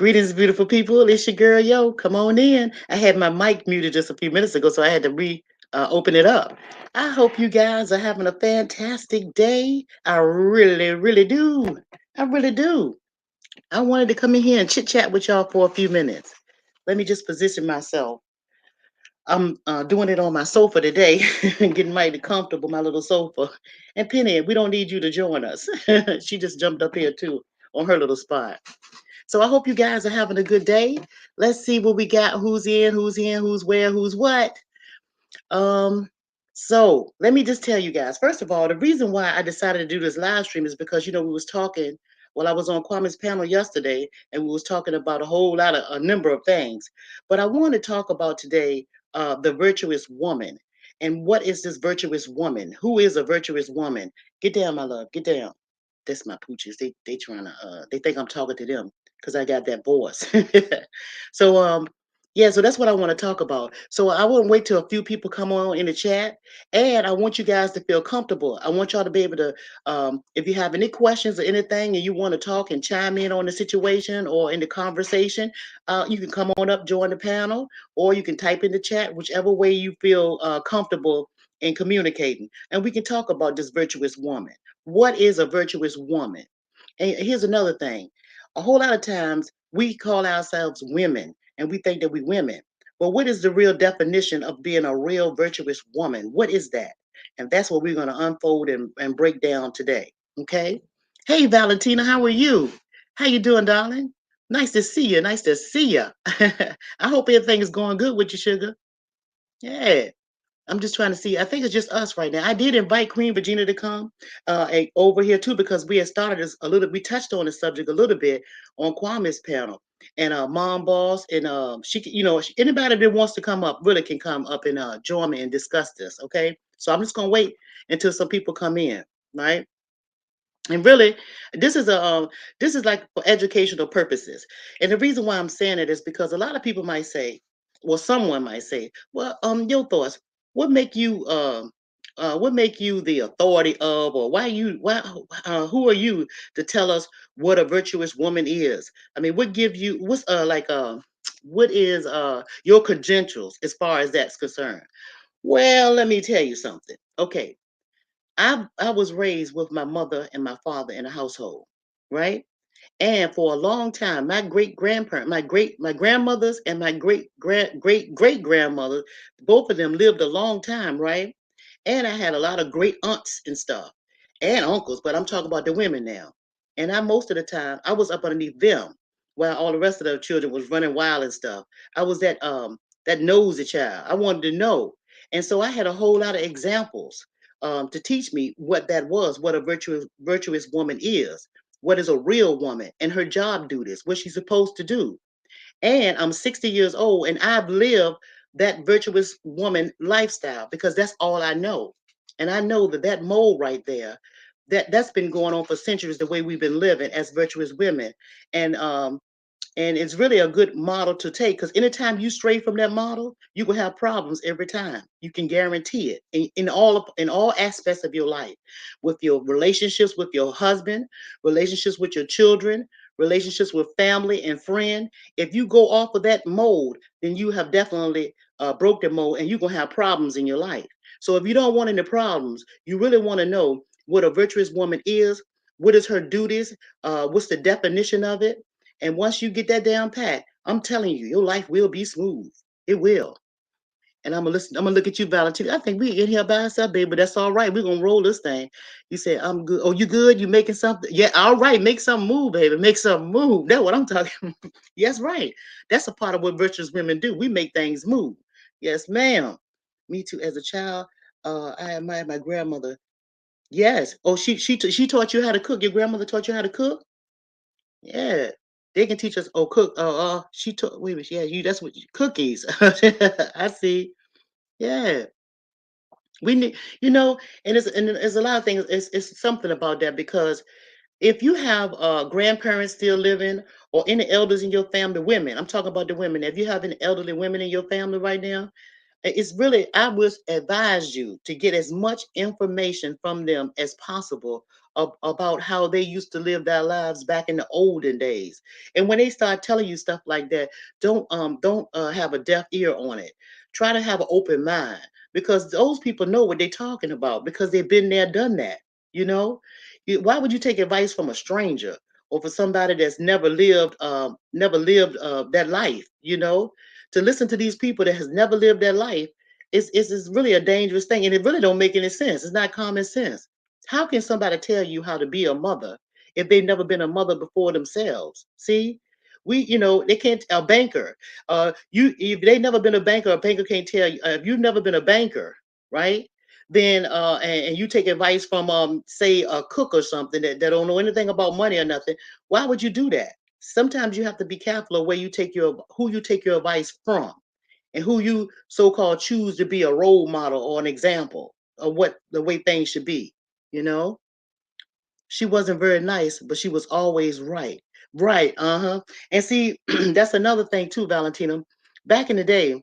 Greetings, beautiful people. It's your girl, Yo. Come on in. I had my mic muted just a few minutes ago, so I had to open it up. I hope you guys are having a fantastic day. I really, really do. I really do. I wanted to come in here and chit chat with y'all for a few minutes. Let me just position myself. I'm doing it on my sofa today, getting mighty comfortable, my little sofa. And Penny, we don't need you to join us. She just jumped up here too on her little spot. So I hope you guys are having a good day. Let's see what we got. Who's in, who's where, who's what. Um, so let me just tell you guys. First of all, the reason why I decided to do this live stream is because we was talking. Well, I was on Kwame's panel yesterday, and we was talking about a whole lot of a number of things. But I want to talk about today the virtuous woman. And what is this virtuous woman? Who is a virtuous woman? Get down, my love. Get down. That's my pooches. They trying to they think I'm talking to them because I got that voice. so yeah, so that's what I want to talk about. So I won't wait till a few people come on in the chat, and I want you guys to feel comfortable. I want y'all to be able to, if you have any questions or anything, and you want to talk and chime in on the situation or in the conversation, you can come on up, join the panel, or you can type in the chat, whichever way you feel comfortable in communicating, and we can talk about this virtuous woman. What is a virtuous woman? And here's another thing. A whole lot of times we call ourselves women and we think that we women. But what is the real definition of being a real virtuous woman? What is that? And that's what we're going to unfold and break down today. Okay. Hey, Valentina, how are you? How you doing, darling? Nice to see you. Nice to see you. I hope everything is going good with you, sugar. Yeah. I'm just trying to see. I think it's just us right now. I did invite Queen Virginia to come over here too because we had started this a little. We touched on the subject a little bit on Kwame's panel and Mom Boss and anybody that wants to come up really can come up and join me and discuss this. Okay, so I'm just gonna wait until some people come in, right? And really, this is this is like for educational purposes. And the reason why I'm saying it is because a lot of people might say, well, someone might say, well, your thoughts, what make you what make you the authority of, or why who are you to tell us what a virtuous woman is? I mean, what give you what's what is your credentials as far as that's concerned? Well, let me tell you something. Okay, I was raised with my mother and my father in a household, right? And for a long time, my great grandparent, my grandmothers and my great grandmother, both of them lived a long time, right? And I had a lot of great aunts and stuff and uncles, but I'm talking about the women now. And I most of the time I was up underneath them while all the rest of the children was running wild and stuff. I was that nosy child. I wanted to know. And so I had a whole lot of examples to teach me what that was, what a virtuous woman is, what is a real woman and her job duties, what she's supposed to do. And I'm 60 years old and I've lived that virtuous woman lifestyle because that's all I know. And I know that that mold right there, that's been going on for centuries, the way we've been living as virtuous women. And and it's really a good model to take because anytime you stray from that model, you will have problems every time. You can guarantee it in all aspects of your life, with your relationships with your husband, relationships with your children, relationships with family and friend. If you go off of that mold, then you have definitely broke the mold, and you're gonna have problems in your life. So if you don't want any problems, you really want to know what a virtuous woman is. What is her duties? What's the definition of it? And once you get that down pat, I'm telling you, your life will be smooth. It will. And I'm gonna listen. I'm gonna look at you, Valentina. I think we in here by ourselves, baby, but that's all right. We're gonna roll this thing. You said I'm good. Oh, you good? You making something? Yeah, all right. Make some move, baby. Make some move. That's what I'm talking. Yes, right. That's a part of what virtuous women do. We make things move. Yes, ma'am. Me too. As a child, I admired my grandmother. Yes. Oh, she taught you how to cook. Your grandmother taught you how to cook. Yeah, they can teach us. Oh, cook. She took. Wait a minute. Yeah, you. That's what cookies. I see. Yeah, we need. You know, and it's a lot of things. It's something about that because if you have grandparents still living or any elders in your family, women. I'm talking about the women. If you have any elderly women in your family right now, It's really, I would advise you to get as much information from them as possible about how they used to live their lives back in the olden days. And when they start telling you stuff like that, don't have a deaf ear on it. Try to have an open mind, because those people know what they're talking about, because they've been there, done that. You know, why would you take advice from a stranger or for somebody that's never lived that life? To listen to these people that has never lived their life is really a dangerous thing, and it really don't make any sense. It's not common sense. How can somebody tell you how to be a mother if they've never been a mother before themselves? See, they can't. A banker, you if they never been a banker can't tell you. If you've never been a banker, right? Then and you take advice from say a cook or something that don't know anything about money or nothing. Why would you do that? Sometimes you have to be careful of who you take your advice from, and who you so-called choose to be a role model or an example of what the way things should be. You know, she wasn't very nice, but she was always right. Right. Uh-huh. And see, that's another thing too, Valentina. Back in the day,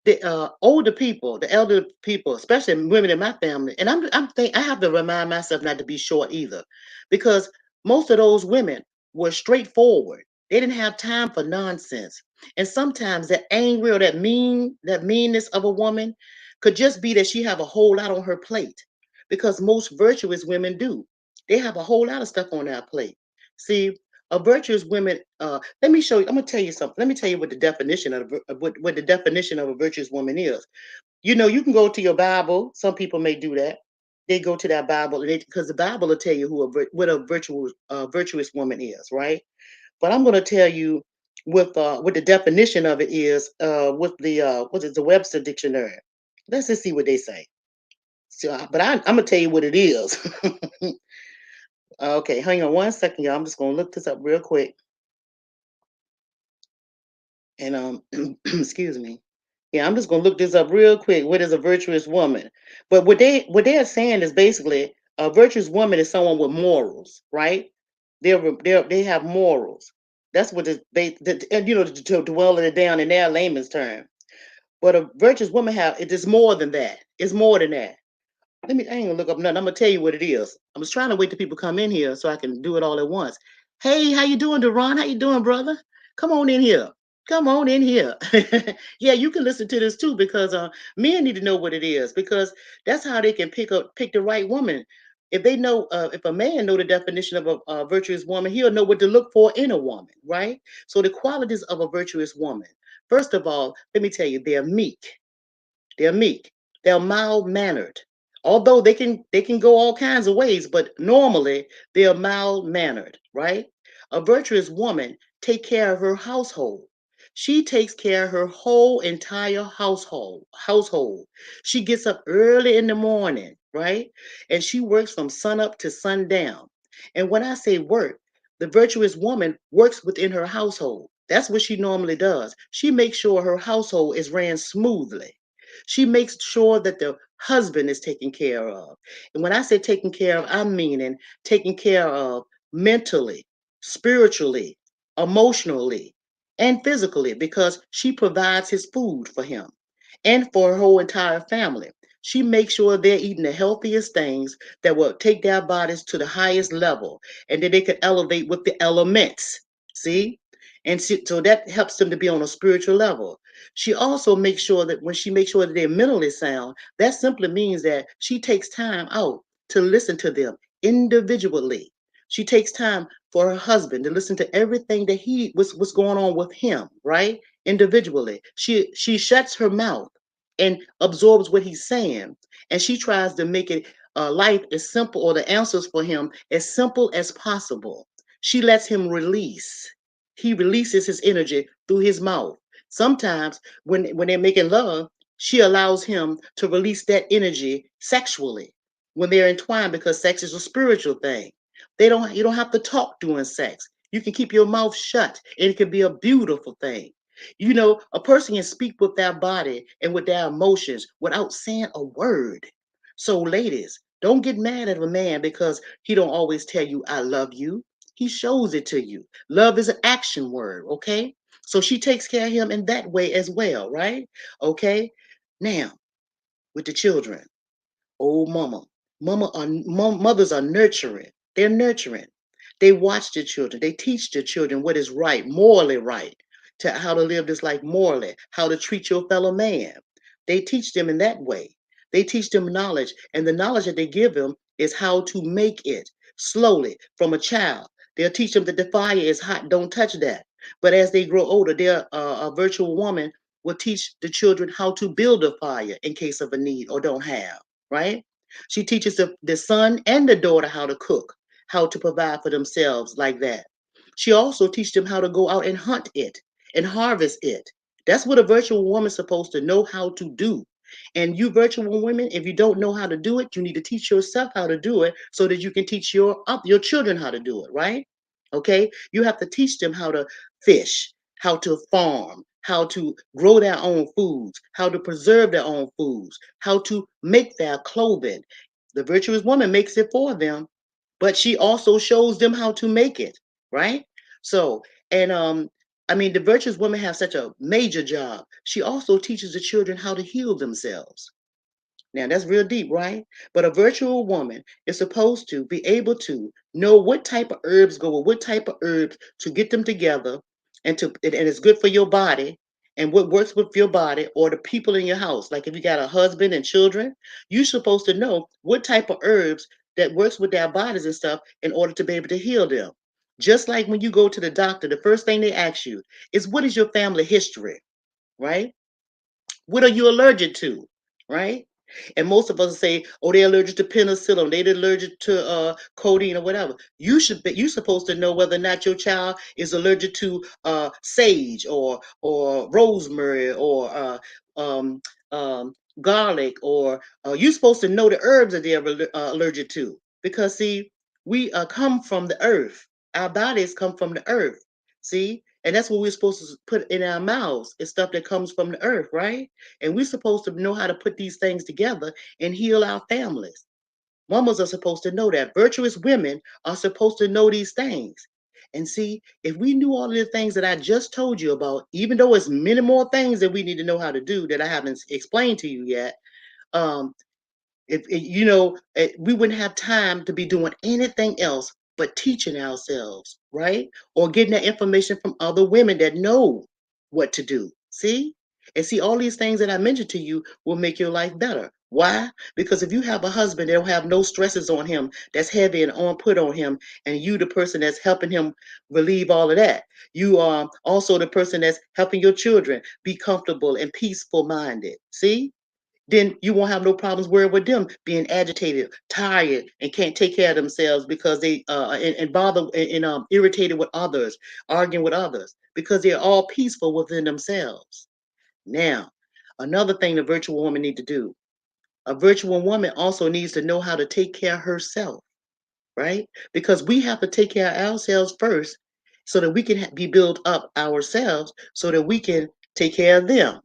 the older people, the elder people, especially women in my family, and I have to remind myself not to be short either, because most of those women were straightforward. They didn't have time for nonsense. And sometimes that angry or that meanness of a woman could just be that she have a whole lot on her plate, because most virtuous women do. They have a whole lot of stuff on their plate. See, a virtuous woman, let me show you. I'm gonna tell you something. Let me tell you what the definition what the definition of a virtuous woman is. You can go to your Bible. Some people may do that. They go to that Bible, and because the Bible will tell you what a virtuous woman is, right? But I'm gonna tell you what the definition of it is with the what is the Webster dictionary. Let's just see what they say. So, but I'm gonna tell you what it is. Okay, hang on one second, y'all. I'm just gonna look this up real quick. And excuse me. Yeah, I'm just gonna look this up real quick. What is a virtuous woman? But what they're saying is basically a virtuous woman is someone with morals, right? They have morals. That's what and to dwell it down in their layman's term. But a virtuous woman it is more than that. It's more than that. I ain't gonna look up nothing. I'm gonna tell you what it is. I was trying to wait till people come in here so I can do it all at once. Hey, how you doing, Deron? How you doing, brother? Come on in here. Come on in here. Yeah, you can listen to this too, because men need to know what it is, because that's how they can pick the right woman. If they know, if a man know the definition of a virtuous woman, he'll know what to look for in a woman, right? So the qualities of a virtuous woman. First of all, let me tell you, they're meek. They're meek. They're mild mannered. Although they can go all kinds of ways, but normally they're mild mannered, right? A virtuous woman take care of her household. She takes care of her whole entire household. She gets up early in the morning, right? And she works from sunup to sundown. And when I say work, the virtuous woman works within her household. That's what she normally does. She makes sure her household is ran smoothly. She makes sure that the husband is taken care of. And when I say taken care of, I'm meaning taken care of mentally, spiritually, emotionally, and physically, because she provides his food for him and for her whole entire family. She makes sure they're eating the healthiest things that will take their bodies to the highest level, and that they can elevate with the elements. See? So that helps them to be on a spiritual level. She also makes sure that when she makes sure that they're mentally sound, that simply means that she takes time out to listen to them individually. She takes time for her husband to listen to everything that what's going on with him, right? Individually. She shuts her mouth and absorbs what he's saying, and she tries to make it life as simple, or the answers for him as simple as possible. She lets him release. He releases his energy through his mouth. Sometimes when they're making love, she allows him to release that energy sexually when they're entwined, because sex is a spiritual thing. You don't have to talk during sex. You can keep your mouth shut, and it can be a beautiful thing. A person can speak with their body and with their emotions without saying a word. So, ladies, don't get mad at a man because he don't always tell you "I love you." He shows it to you. Love is an action word, okay? So she takes care of him in that way as well, right? Okay. Now, with the children, oh, mothers are nurturing. They're nurturing. They watch their children. They teach their children what is right, morally right, to how to live this life morally, how to treat your fellow man. They teach them in that way. They teach them knowledge, and the knowledge that they give them is how to make it slowly from a child. They'll teach them that the fire is hot, don't touch that. But as they grow older, a virtual woman will teach the children how to build a fire in case of a need or don't have, right? She teaches the son and the daughter how to cook, how to provide for themselves like that. She also teaches them how to go out and hunt it and harvest it. That's what a virtual woman's supposed to know how to do. And you virtual women, if you don't know how to do it, you need to teach yourself how to do it so that you can teach your children how to do it, right? Okay? You have to teach them how to fish, how to farm, how to grow their own foods, how to preserve their own foods, how to make their clothing. The virtuous woman makes it for them, but she also shows them how to make it, right? So, and I mean, the virtuous women have such a major job. She also teaches the children how to heal themselves. Now that's real deep, right? But a virtual woman is supposed to be able to know what type of herbs go with what type of herbs to get them together and it's good for your body and what works with your body or the people in your house. Like if you got a husband and children, you're supposed to know what type of herbs that works with their bodies and stuff in order to be able to heal them. Just like when you go to the doctor, the first thing they ask you is what is your family history, right? What are you allergic to? Right? And most of us say, oh, they're allergic to penicillin, they're allergic to codeine or whatever. You're supposed to know whether or not your child is allergic to sage or rosemary or um, garlic or you're supposed to know the herbs that they're allergic to. Because see, we come from the earth. Our bodies come from the earth. See? And that's what we're supposed to put in our mouths. It's stuff that comes from the earth, right? And we're supposed to know how to put these things together and heal our families. Mamas are supposed to know that. Virtuous women are supposed to know these things. And see, if we knew all of the things that I just told you about, even though it's many more things that we need to know how to do that I haven't explained to you yet, um, if we wouldn't have time to be doing anything else but teaching ourselves, right? Or getting that information from other women that know what to do. See? And see, all these things that I mentioned to you will make your life better. Why? Because if you have a husband that don't have no stresses on him, that's heavy and on put on him, and you the person that's helping him relieve all of that. You are also the person that's helping your children be comfortable and peaceful minded. See? Then you won't have no problems worrying with them being agitated, tired, and can't take care of themselves because they and bother and irritated with others, arguing with others because they're all peaceful within themselves. Now, another thing the virtual woman need to do. A virtual woman also needs to know how to take care of herself, right? Because we have to take care of ourselves first so that we can be built up ourselves so that we can take care of them.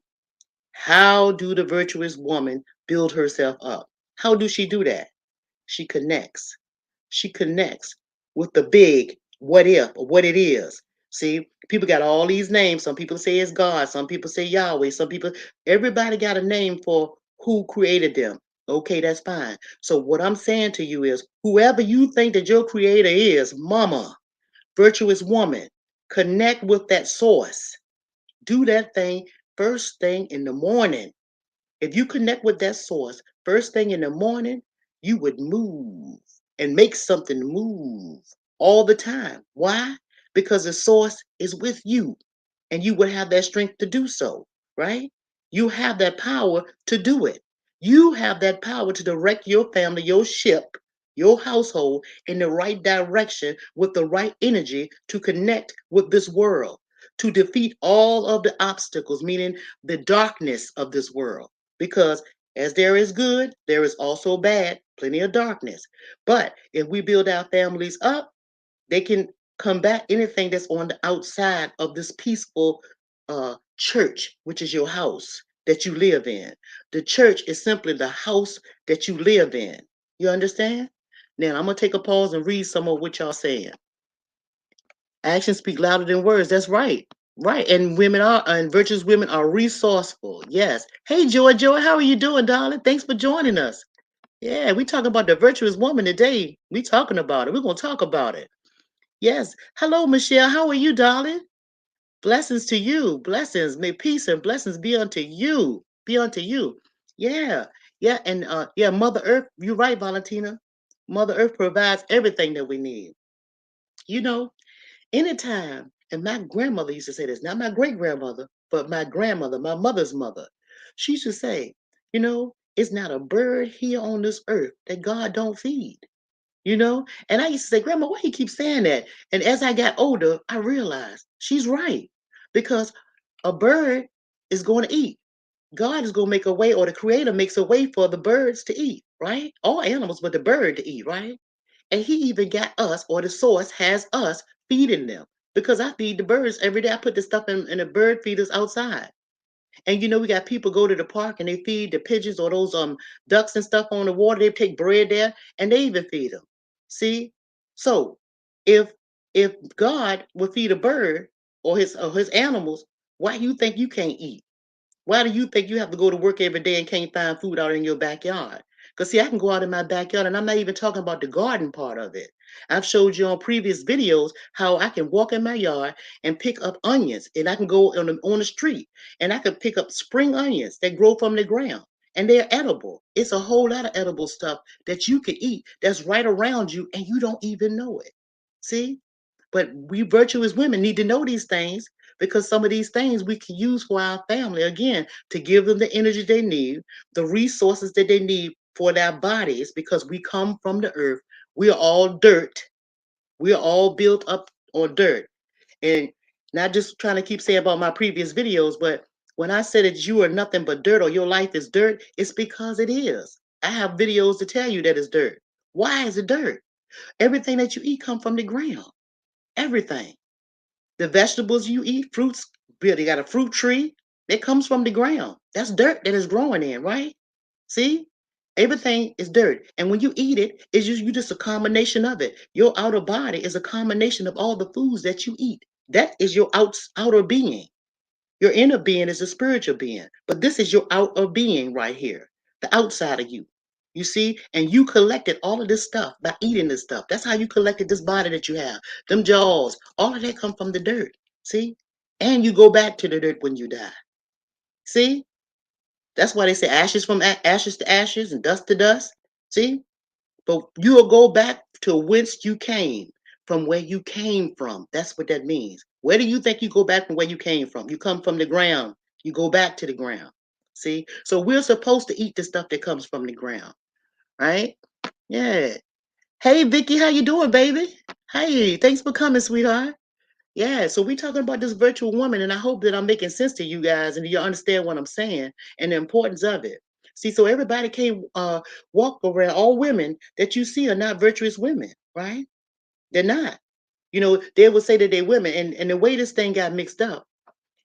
How do the virtuous woman build herself up? How do she do that? She connects. She connects with the big what if or what it is. See, people got all these names. Some people say it's God, some people say Yahweh, some people, everybody got a name for who created them. Okay, that's fine. So, what I'm saying to you is whoever you think that your creator is, mama, virtuous woman, connect with that source. Do that thing first thing in the morning. If you connect with that source first thing in the morning, you would move and make something move all the time. Why? Because the source is with you and you would have that strength to do so, right? You have that power to do it. You have that power to direct your family, your ship, your household in the right direction with the right energy to connect with this world, to defeat all of the obstacles, meaning the darkness of this world. Because as there is good, there is also bad, plenty of darkness. But if we build our families up, they can combat anything that's on the outside of this peaceful church, which is your house that you live in. The church is simply the house that you live in. You understand? Now I'm gonna take a pause and read some of what y'all saying. Actions speak louder than words. That's right. Right. And virtuous women are resourceful. Yes. Hey, Joy, how are you doing, darling? Thanks for joining us. Yeah, we talking about the virtuous woman today. We talking about it. We're gonna talk about it. Yes. Hello, Michelle. How are you, darling? Blessings to you. Blessings. May peace and blessings be unto you. Be unto you. Yeah. Yeah. And yeah, Mother Earth, you're right, Valentina. Mother Earth provides everything that we need. You know, anytime, and my grandmother used to say this, not my great grandmother, but my grandmother, my mother's mother. She used to say, it's not a bird here on this earth that God don't feed. And I used to say, Grandma, why you keep saying that? And as I got older, I realized she's right. Because a bird is going to eat. God is going to make a way, or the creator makes a way for the birds to eat, right? All animals, but the bird to eat, right? And he even got us, or the source has us feeding them. Because I feed the birds every day. I put the stuff in the bird feeders outside. And we got people go to the park and they feed the pigeons or those ducks and stuff on the water. They take bread there and they even feed them. See? So if if God would feed a bird or his animals, why you think you can't eat? Why do you think you have to go to work every day and can't find food out in your backyard? Because, see, I can go out in my backyard and I'm not even talking about the garden part of it. I've showed you on previous videos how I can walk in my yard and pick up onions, and I can go on the street and I can pick up spring onions that grow from the ground, and they're edible. It's a whole lot of edible stuff that you can eat that's right around you and you don't even know it. See? But we virtuous women need to know these things, because some of these things we can use for our family, again, to give them the energy they need, the resources that they need for their bodies, because we come from the earth. We are all dirt. We are all built up on dirt. And not just trying to keep saying about my previous videos, but when I say that you are nothing but dirt or your life is dirt, it's because it is. I have videos to tell you that it's dirt. Why is it dirt? Everything that you eat come from the ground. Everything. The vegetables you eat, fruits, they got a fruit tree that comes from the ground. That's dirt that is growing in, right? See? Everything is dirt. And when you eat it, it's just you just a combination of it. Your outer body is a combination of all the foods that you eat. That is your outer being. Your inner being is a spiritual being. But this is your outer being right here, the outside of you. You see? And you collected all of this stuff by eating this stuff. That's how you collected this body that you have. Them jaws, all of that come from the dirt. See? And you go back to the dirt when you die. See? That's why they say ashes from ashes to ashes and dust to dust. See? But you will go back to whence you came, from where you came from. That's what that means. Where do you think you go back from where you came from? You come from the ground. You go back to the ground. See? So we're supposed to eat the stuff that comes from the ground, right? Yeah. Hey, Vicky, how you doing, baby? Hey, thanks for coming, sweetheart. Yeah, so we talking about this virtual woman, and I hope that I'm making sense to you guys and you understand what I'm saying and the importance of it. See, so everybody can't walk around. All women that you see are not virtuous women, right? They're not. They would say that they're women, and the way this thing got mixed up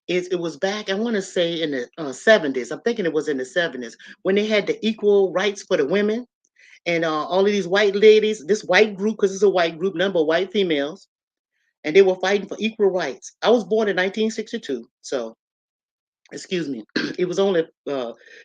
is it was back, I want to say in the 70s. I'm thinking it was in the 70s when they had the equal rights for the women, and all of these white ladies, this white group, because it's a white group, number of white females, and they were fighting for equal rights. I was born in 1962, so excuse me, it was only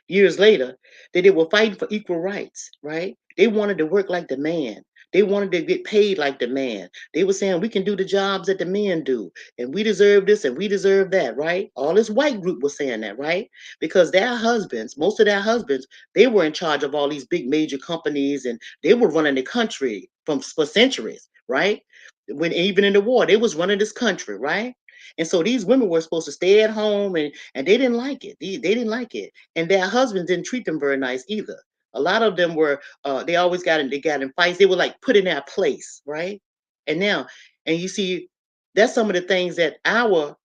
years later that they were fighting for equal rights, right? They wanted to work like the man. They wanted to get paid like the man. They were saying we can do the jobs that the men do, and we deserve this and we deserve that, right? All this white group was saying that, right? Because their husbands, most of their husbands, they were in charge of all these big major companies, and they were running the country for centuries, right? When even in the war, they was running this country, right? And so these women were supposed to stay at home, and they didn't like it. They didn't like it, and their husbands didn't treat them very nice either. A lot of them were. They always got in fights. They were like put in their place, right? And now, and you see, that's some of the things that our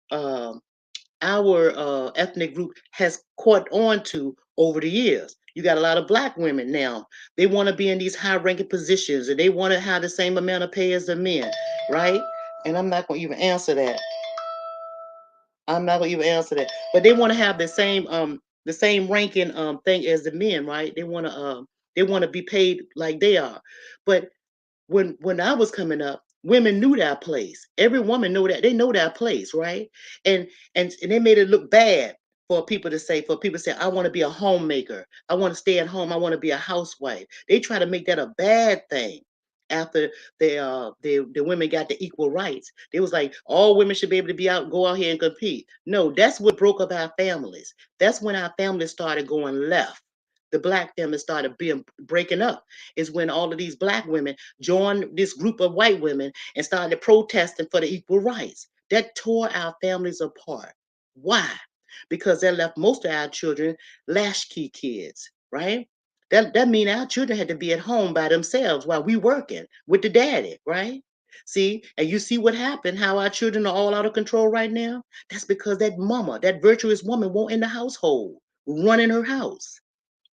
ethnic group has caught on to over the years. You got a lot of black women now. They want to be in these high-ranking positions, and they want to have the same amount of pay as the men, right? And I'm not going to even answer that. I'm not gonna even answer that. But they want to have the same ranking thing as the men, right? They want to be paid like they are. But when I was coming up, Women knew their place. Every woman know that they know their place, right? And and they made it look bad for people to say, I want to be a homemaker. I want to stay at home. I want to be a housewife. They try to make that a bad thing after the women got the equal rights. They was like all women should be able to be out, go out here and compete. No, that's what broke up our families. That's when our families started going left. The black families started being breaking up. Is when all of these black women joined this group of white women and started protesting for the equal rights. That tore our families apart. Why? Because that left most of our children latchkey kids, right? That mean our children had to be at home by themselves while we working with the daddy, right? See, and you see what happened, how our children are all out of control right now? That's because that mama, that virtuous woman won't in the household, running her house.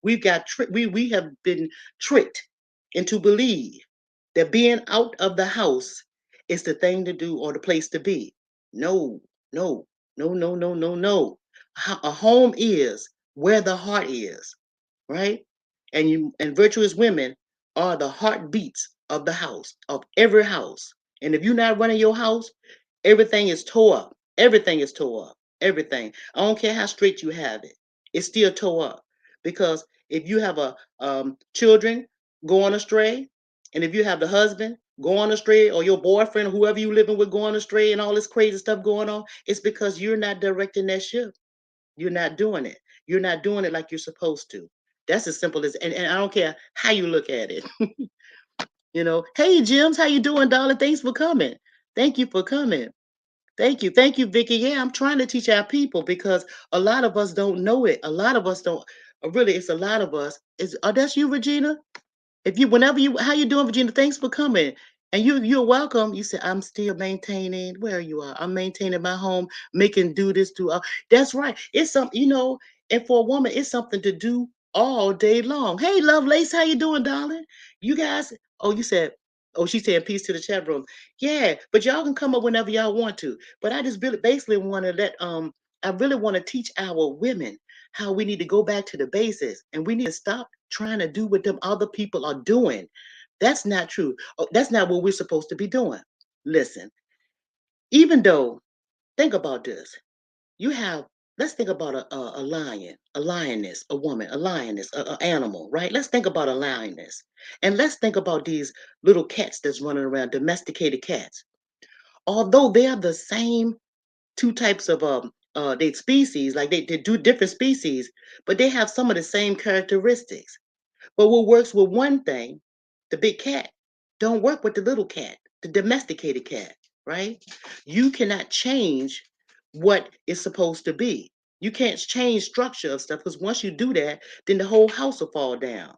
We have been tricked into believe that being out of the house is the thing to do or the place to be. No, no, no, no, no, no, no. A home is where the heart is, right? And virtuous women are the heartbeats of the house, of every house. And if you're not running your house, everything is tore up. Everything is tore up. Everything. I don't care how straight you have it. It's still tore up. Because if you have a children going astray, and if you have the husband going astray, or your boyfriend, or whoever you living with going astray, and all this crazy stuff going on, it's because you're not directing that ship. You're not doing it. You're not doing it like you're supposed to. That's as simple as, and I don't care how you look at it. Hey Jims, how you doing, darling? Thanks for coming. Thank you for coming. Thank you, Vicky. Yeah, I'm trying to teach our people because a lot of us don't know it. A lot of us don't. Really, it's a lot of us. Is that's you, Regina? If you, whenever you, how you doing, Virginia? Thanks for coming. And you're welcome. You said I'm still maintaining. Where you are? I'm maintaining my home, making do this, do. That's right. It's something, and for a woman, it's something to do all day long. Hey, Lovelace, how you doing, darling? You guys. Oh, you said. Oh, she said peace to the chat room. Yeah, but y'all can come up whenever y'all want to. But I just really basically want to let I really want to teach our women how we need to go back to the basics and we need to stop trying to do what them other people are doing. That's not true. Oh, that's not what we're supposed to be doing. Listen, even though, think about this. You have, let's think about a lion, a lioness, a woman, a lioness, a animal, right? Let's think about a lioness. And let's think about these little cats that's running around, domesticated cats. Although they are the same two types of they species, like they do different species, but they have some of the same characteristics. But what works with one thing, the big cat, don't work with the little cat, the domesticated cat, right? You cannot change what is supposed to be. You can't change structure of stuff because once you do that, then the whole house will fall down.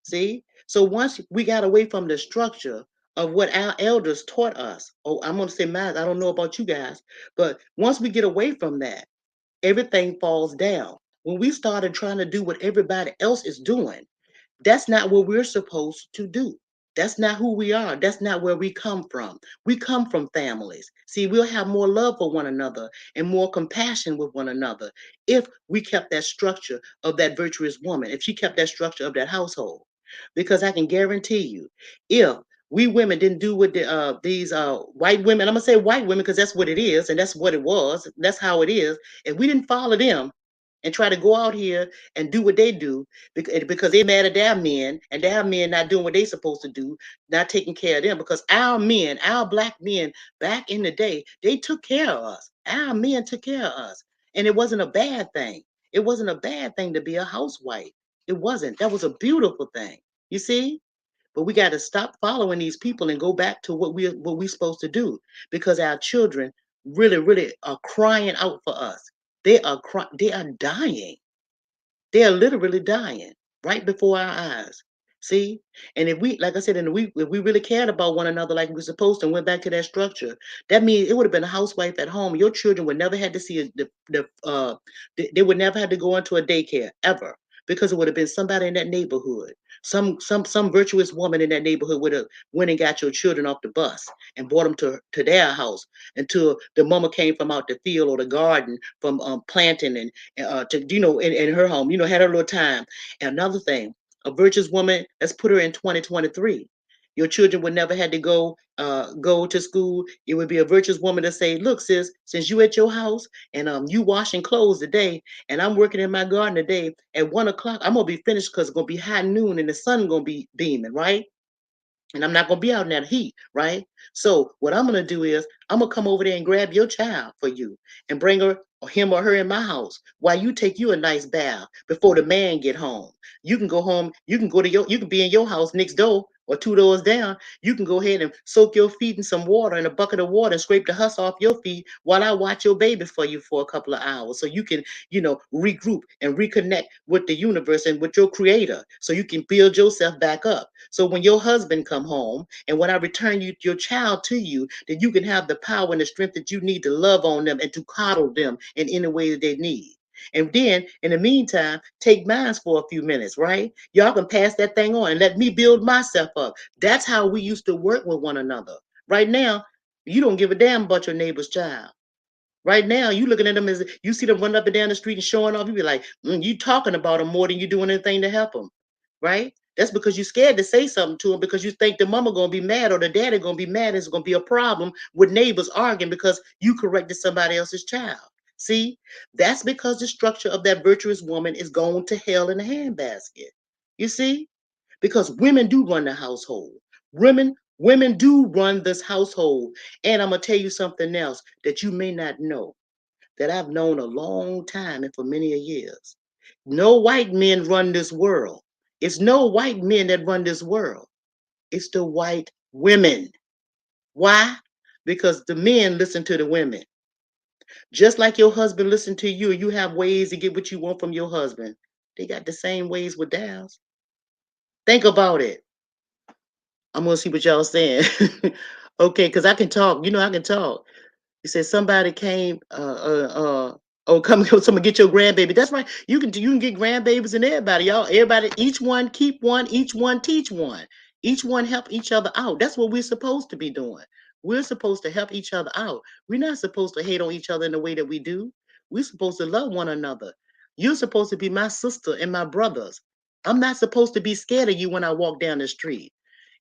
See? So once we got away from the structure of what our elders taught us, oh, I'm going to say mine, I don't know about you guys, but once we get away from that, everything falls down. When we started trying to do what everybody else is doing, that's not what we're supposed to do. That's not who we are. That's not where we come from. We come from families. See, we'll have more love for one another and more compassion with one another if we kept that structure of that virtuous woman, if she kept that structure of that household. Because I can guarantee you, if we women didn't do what these white women, I'm gonna say white women because that's what it is and that's what it was, that's how it is. If we didn't follow them and try to go out here and do what they do because they mad at their men and their men not doing what they supposed to do, not taking care of them. Because our men, our black men back in the day, they took care of us. Our men took care of us. And it wasn't a bad thing. It wasn't a bad thing to be a housewife. It wasn't. That was a beautiful thing. You see? But we got to stop following these people and go back to what we're supposed to do because our children really, really are crying out for us. They are dying. They are literally dying right before our eyes. See? And if we, like I said, if we really cared about one another like we're supposed to and went back to that structure, that means it would have been a housewife at home. Your children would never had to see they would never have to go into a daycare ever because it would have been somebody in that neighborhood. Some virtuous woman in that neighborhood would have went and got your children off the bus and brought them to their house until the mama came from out the field or the garden from planting and to in her home, had her little time. And another thing, a virtuous woman, let's put her in 2023. Your children would never had to go to school. It would be a virtuous woman to say, "Look, sis, since you at your house and you washing clothes today, and I'm working in my garden today, at 1 o'clock I'm gonna be finished because it's gonna be high noon and the sun gonna be beaming, right? And I'm not gonna be out in that heat, right? So what I'm gonna do is I'm gonna come over there and grab your child for you and bring her or him or her in my house while you take you a nice bath before the man get home. You can go home, you can be in your house next door or two doors down. You can go ahead and soak your feet in some water in a bucket of water and scrape the husk off your feet while I watch your baby for you for a couple of hours so you can, regroup and reconnect with the universe and with your creator so you can build yourself back up. So when your husband come home and when I return your child to you, then you can have the power and the strength that you need to love on them and to coddle them in any way that they need. And then in the meantime, take mine for a few minutes, right? Y'all can pass that thing on and let me build myself up. That's how we used to work with one another. Right now, you don't give a damn about your neighbor's child. Right now, you looking at them as you see them running up and down the street and showing off. You be like, you talking about them more than you doing anything to help them, right? That's because you're scared to say something to them because you think the mama gonna be mad or the daddy gonna be mad. It's gonna be a problem with neighbors arguing because you corrected somebody else's child. See, that's because the structure of that virtuous woman is going to hell in a handbasket. You see, because women do run the household. Women do run this household. And I'm gonna tell you something else that you may not know that I've known a long time and for many a years. No white men run this world. It's no white men that run this world. It's the white women. Why? Because the men listen to the women. Just like your husband listen to you, you have ways to get what you want from your husband. They got the same ways with theirs. Think about it. I'm gonna see what y'all saying. Okay, because I can talk. I can talk. You said somebody came, oh, come, someone get your grandbaby. That's right. You can get grandbabies and everybody, y'all. Everybody, each one keep one, each one teach one. Each one help each other out. That's what we're supposed to be doing. We're supposed to help each other out. We're not supposed to hate on each other in the way that we do. We're supposed to love one another. You're supposed to be my sister and my brothers. I'm not supposed to be scared of you when I walk down the street.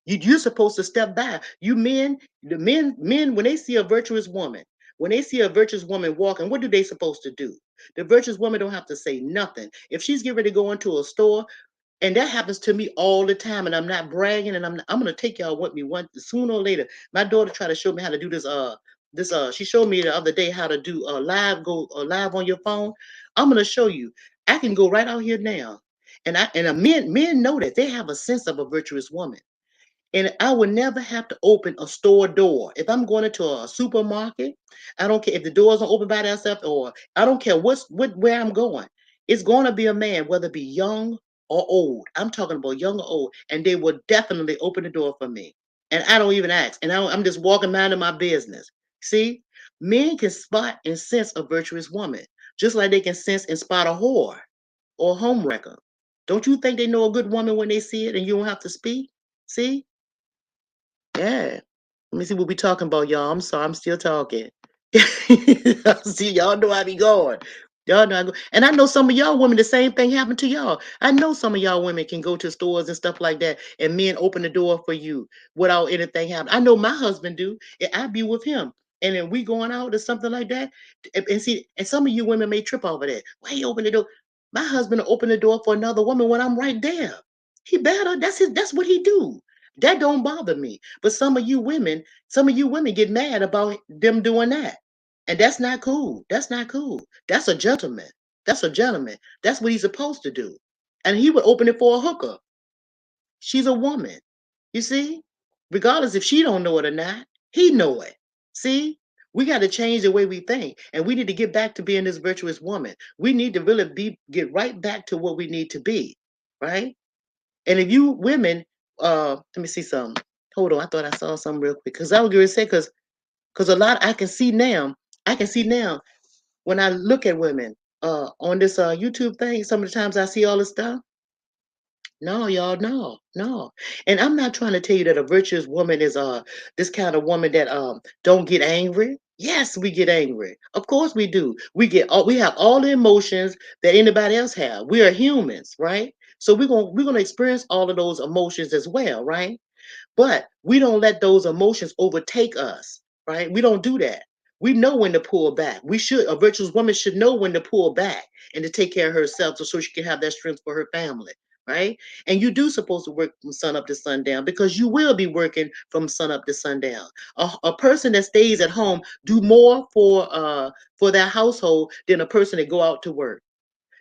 You're supposed to step back. You men, the men, when they see a virtuous woman walking, what do they supposed to do? The virtuous woman don't have to say nothing. If she's getting ready to go into a store, and that happens to me all the time, and I'm not bragging, and I'm gonna take y'all with me one sooner or later. My daughter tried to show me how to do this. She showed me the other day how to do live on your phone. I'm gonna show you. I can go right out here now, and men know that they have a sense of a virtuous woman. And I would never have to open a store door. If I'm going into a supermarket, I don't care if the doors are open by themselves or I don't care where I'm going. It's going to be a man, whether it be young or old. I'm talking about young or old, and they will definitely open the door for me. And I don't even ask. And I'm just walking minding my business. See, men can spot and sense a virtuous woman, just like they can sense and spot a whore or a homewrecker. Don't you think they know a good woman when they see it and you don't have to speak? See? Yeah. Let me see what we talking about, y'all. I'm sorry, I'm still talking. See, y'all know I be going. Y'all know and I know some of y'all women, the same thing happened to y'all. I know some of y'all women can go to stores and stuff like that, and men open the door for you without anything happening. I know my husband do, and I be with him. And then we going out or something like that. And see, and some of you women may trip over that. Why you open the door? My husband will open the door for another woman when I'm right there. He better. That's what he do. That don't bother me. But some of you women get mad about them doing that. And that's not cool. That's not cool. That's a gentleman. That's a gentleman. That's what he's supposed to do. And he would open it for a hooker. She's a woman. You see? Regardless if she don't know it or not, he know it. See? We got to change the way we think. And we need to get back to being this virtuous woman. We need to really get right back to what we need to be. Right? And if you women, let me see something. Hold on, I thought I saw something real quick. Cause I was gonna say, cause a lot I can see now. I can see now when I look at women on this YouTube thing. Some of the times I see all this stuff. No, y'all, no, no. And I'm not trying to tell you that a virtuous woman is this kind of woman that don't get angry. Yes, we get angry. Of course we do. We have all the emotions that anybody else have. We are humans, right? So we're gonna experience all of those emotions as well, right? But we don't let those emotions overtake us, right? We don't do that. We know when to pull back. We should, a virtuous woman should know when to pull back and to take care of herself so she can have that strength for her family, right? And you do supposed to work from sun up to sundown because you will be working from sun up to sundown. A person that stays at home do more for that household than a person that go out to work.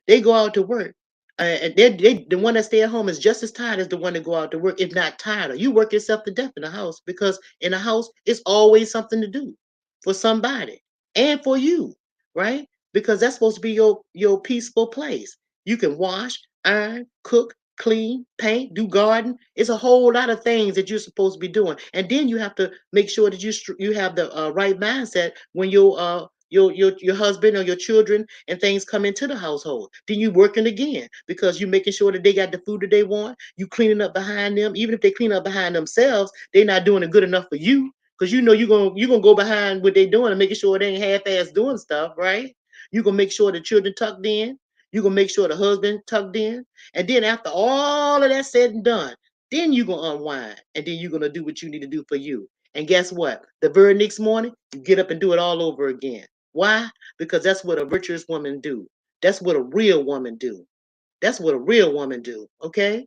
They go out to work. And the one that stay at home is just as tired as the one that go out to work, if not tired. You work yourself to death in the house because in the house it's always something to do for somebody and for you, right? Because that's supposed to be your peaceful place. You can wash, iron, cook, clean, paint, do garden. It's a whole lot of things that you're supposed to be doing, and then you have to make sure that you have the right mindset when your husband or your children and things come into the household. Then you working again because you making sure that they got the food that they want. You cleaning up behind them. Even if they clean up behind themselves, they're not doing it good enough for you. Because you know you're gonna go behind what they're doing and making sure they ain't half-ass doing stuff, right? You're gonna make sure the children tucked in. You're gonna make sure the husband tucked in. And then after all of that said and done, then you're gonna unwind and then you're gonna do what you need to do for you. And guess what? The very next morning, you get up and do it all over again. Why? Because that's what a virtuous woman do. That's what a real woman do. That's what a real woman do. Okay?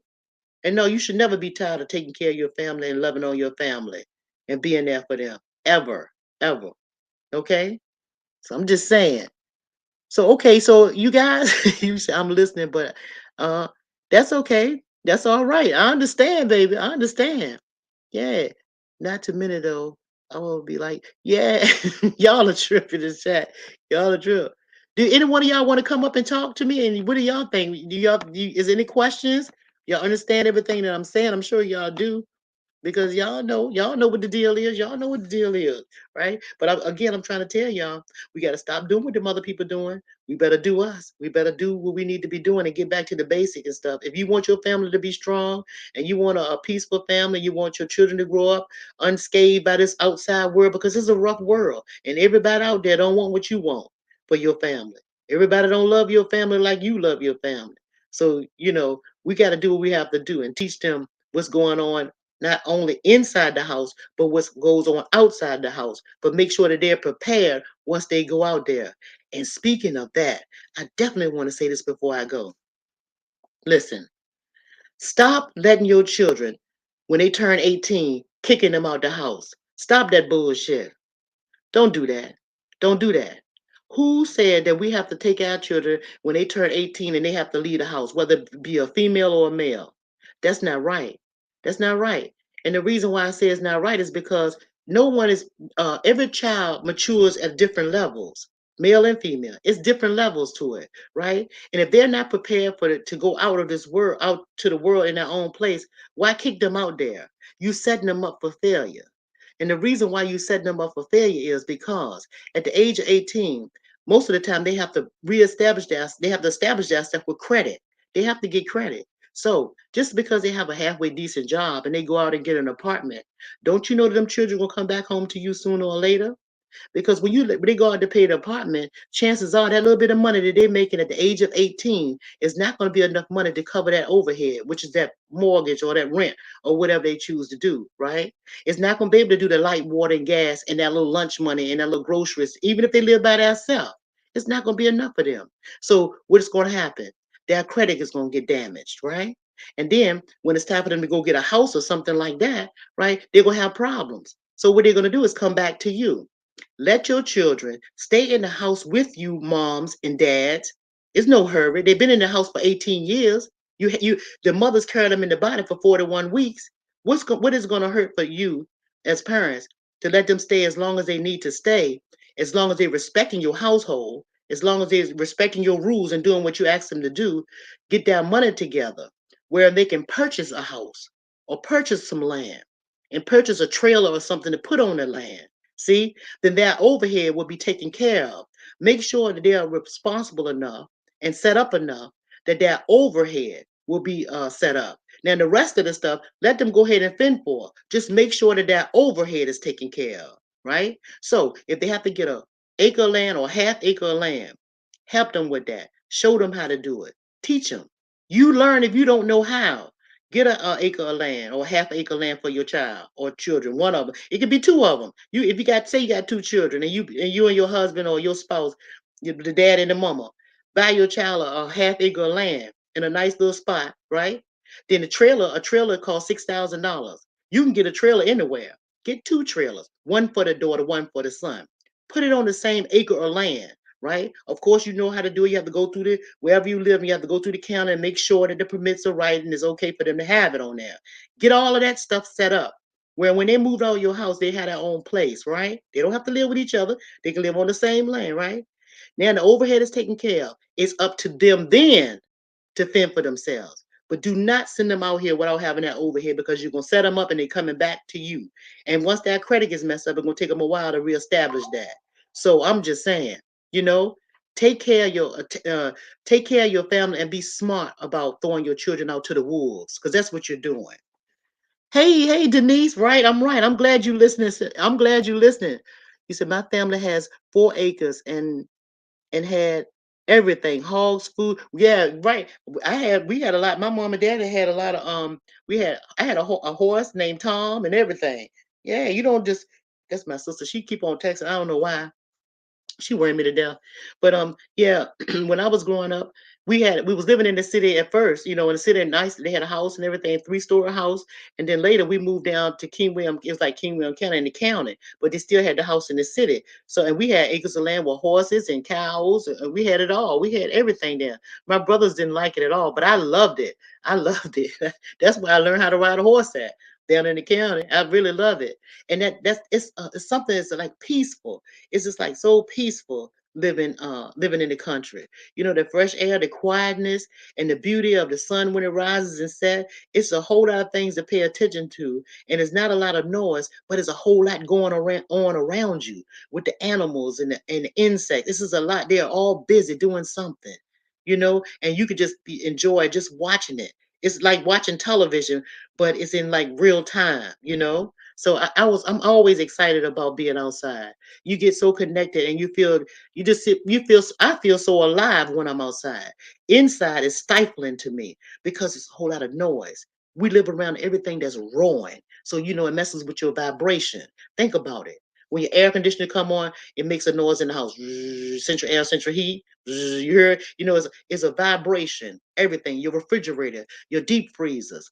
And no, you should never be tired of taking care of your family and loving on your family and being there for them. Ever. Ever. Okay? So I'm just saying. So okay, so you guys, you say I'm listening, but uh that's okay. That's all right. I understand, baby. I understand. Yeah, not too many though. I will be like, yeah, y'all are tripping in the chat. Y'all are trip. Do any one of y'all want to come up and talk to me? And what do y'all think? Is there any questions? Y'all understand everything that I'm saying? I'm sure y'all do because y'all know what the deal is. Y'all know what the deal is, right? But again, I'm trying to tell y'all, we got to stop doing what the other people doing. We better do us. We better do what we need to be doing and get back to the basic and stuff. If you want your family to be strong and you want a peaceful family, you want your children to grow up unscathed by this outside world because it's a rough world and everybody out there don't want what you want for your family. Everybody don't love your family like you love your family. So, we got to do what we have to do and teach them what's going on not only inside the house, but what goes on outside the house. But make sure that they're prepared once they go out there. And speaking of that, I definitely want to say this before I go. Listen, stop letting your children, when they turn 18, kicking them out the house. Stop that bullshit. Don't do that. Don't do that. Who said that we have to take our children when they turn 18 and they have to leave the house, whether it be a female or a male? That's not right. That's not right. And the reason why I say it's not right is because no one is, every child matures at different levels, male and female. It's different levels to it, right? And if they're not prepared for it to go out of this world, out to the world in their own place, why kick them out there? You setting them up for failure. And the reason why you setting them up for failure is because at the age of 18, most of the time they have to establish that stuff with credit. They have to get credit. So just because they have a halfway decent job and they go out and get an apartment, don't you know that them children will come back home to you sooner or later? Because when they go out to pay the apartment, chances are that little bit of money that they're making at the age of 18 is not going to be enough money to cover that overhead, which is that mortgage or that rent or whatever they choose to do, right? It's not going to be able to do the light, water, and gas and that little lunch money and that little groceries, even if they live by themselves. It's not going to be enough for them. So what's going to happen? Their credit is going to get damaged, right? And then when it's time for them to go get a house or something like that, right, they're going to have problems. So what they're going to do is come back to you. Let your children stay in the house with you, moms and dads. It's no hurry. They've been in the house for 18 years. The mothers carried them in the body for 41 weeks. What is going to hurt for you as parents to let them stay as long as they need to stay, as long as they're respecting your household, as long as they're respecting your rules and doing what you ask them to do, get their money together where they can purchase a house or purchase some land and purchase a trailer or something to put on the land. See, then their overhead will be taken care of. Make sure that they are responsible enough and set up enough that their overhead will be set up. Now, the rest of the stuff, let them go ahead and fend for. Just make sure that their overhead is taken care of, right? So, if they have to get a acre of land or half acre of land, help them with that. Show them how to do it. Teach them. You learn if you don't know how. Get a acre of land or half acre land for your child or children. One of them. It could be two of them. You if you got say you got two children and your husband or your spouse, the dad and the mama, buy your child a half acre of land in a nice little spot, right? Then a trailer costs $6,000. You can get a trailer anywhere. Get two trailers, one for the daughter, one for the son. Put it on the same acre of land, right? Of course, you know how to do it. You have to go through the wherever you live, and you have to go through the county and make sure that the permits are right and it's okay for them to have it on there. Get all of that stuff set up. Where when they move out of your house, they have their own place, right? They don't have to live with each other. They can live on the same land, right? Now the overhead is taken care of. It's up to them then to fend for themselves. But do not send them out here without having that overhead because you're gonna set them up and they're coming back to you. And once that credit gets messed up, it's gonna take them a while to reestablish that. So I'm just saying, you know, take care of your take care of your family and be smart about throwing your children out to the wolves because that's what you're doing. Hey, Denise, right? I'm right. I'm glad you listening. I'm glad you listening. You said my family has 4 acres and had everything, hogs, food. Yeah, right. We had a lot. My mom and dad had a lot of I had a horse named Tom and everything. Yeah, you don't just that's my sister. She keep on texting. I don't know why. She worried me to death. But yeah, when I was growing up, we was living in the city at first, you know, in the city nice. They had a house and everything, 3-story house. And then later we moved down to King William, it was like King William County in the county, but they still had the house in the city. So and we had acres of land with horses and cows. And we had it all. We had everything there. My brothers didn't like it at all, but I loved it. I loved it. That's where I learned how to ride a horse at down in the county. I really love it. And it's something that's like peaceful. It's just like so peaceful living in the country. You know, the fresh air, the quietness, and the beauty of the sun when it rises and sets. It's a whole lot of things to pay attention to. And it's not a lot of noise, but it's a whole lot going around you with the animals and the insects. This is a lot. They're all busy doing something, you know, and you could just enjoy just watching it. It's like watching television, but it's in like real time, you know. So I'm always excited about being outside. You get so connected and I feel so alive when I'm outside. Inside is stifling to me because it's a whole lot of noise. We live around everything that's roaring. So you know it messes with your vibration. Think about it. When your air conditioner come on, it makes a noise in the house. Central air, central heat. You hear it? You know, it's a vibration. Everything. Your refrigerator, your deep freezers.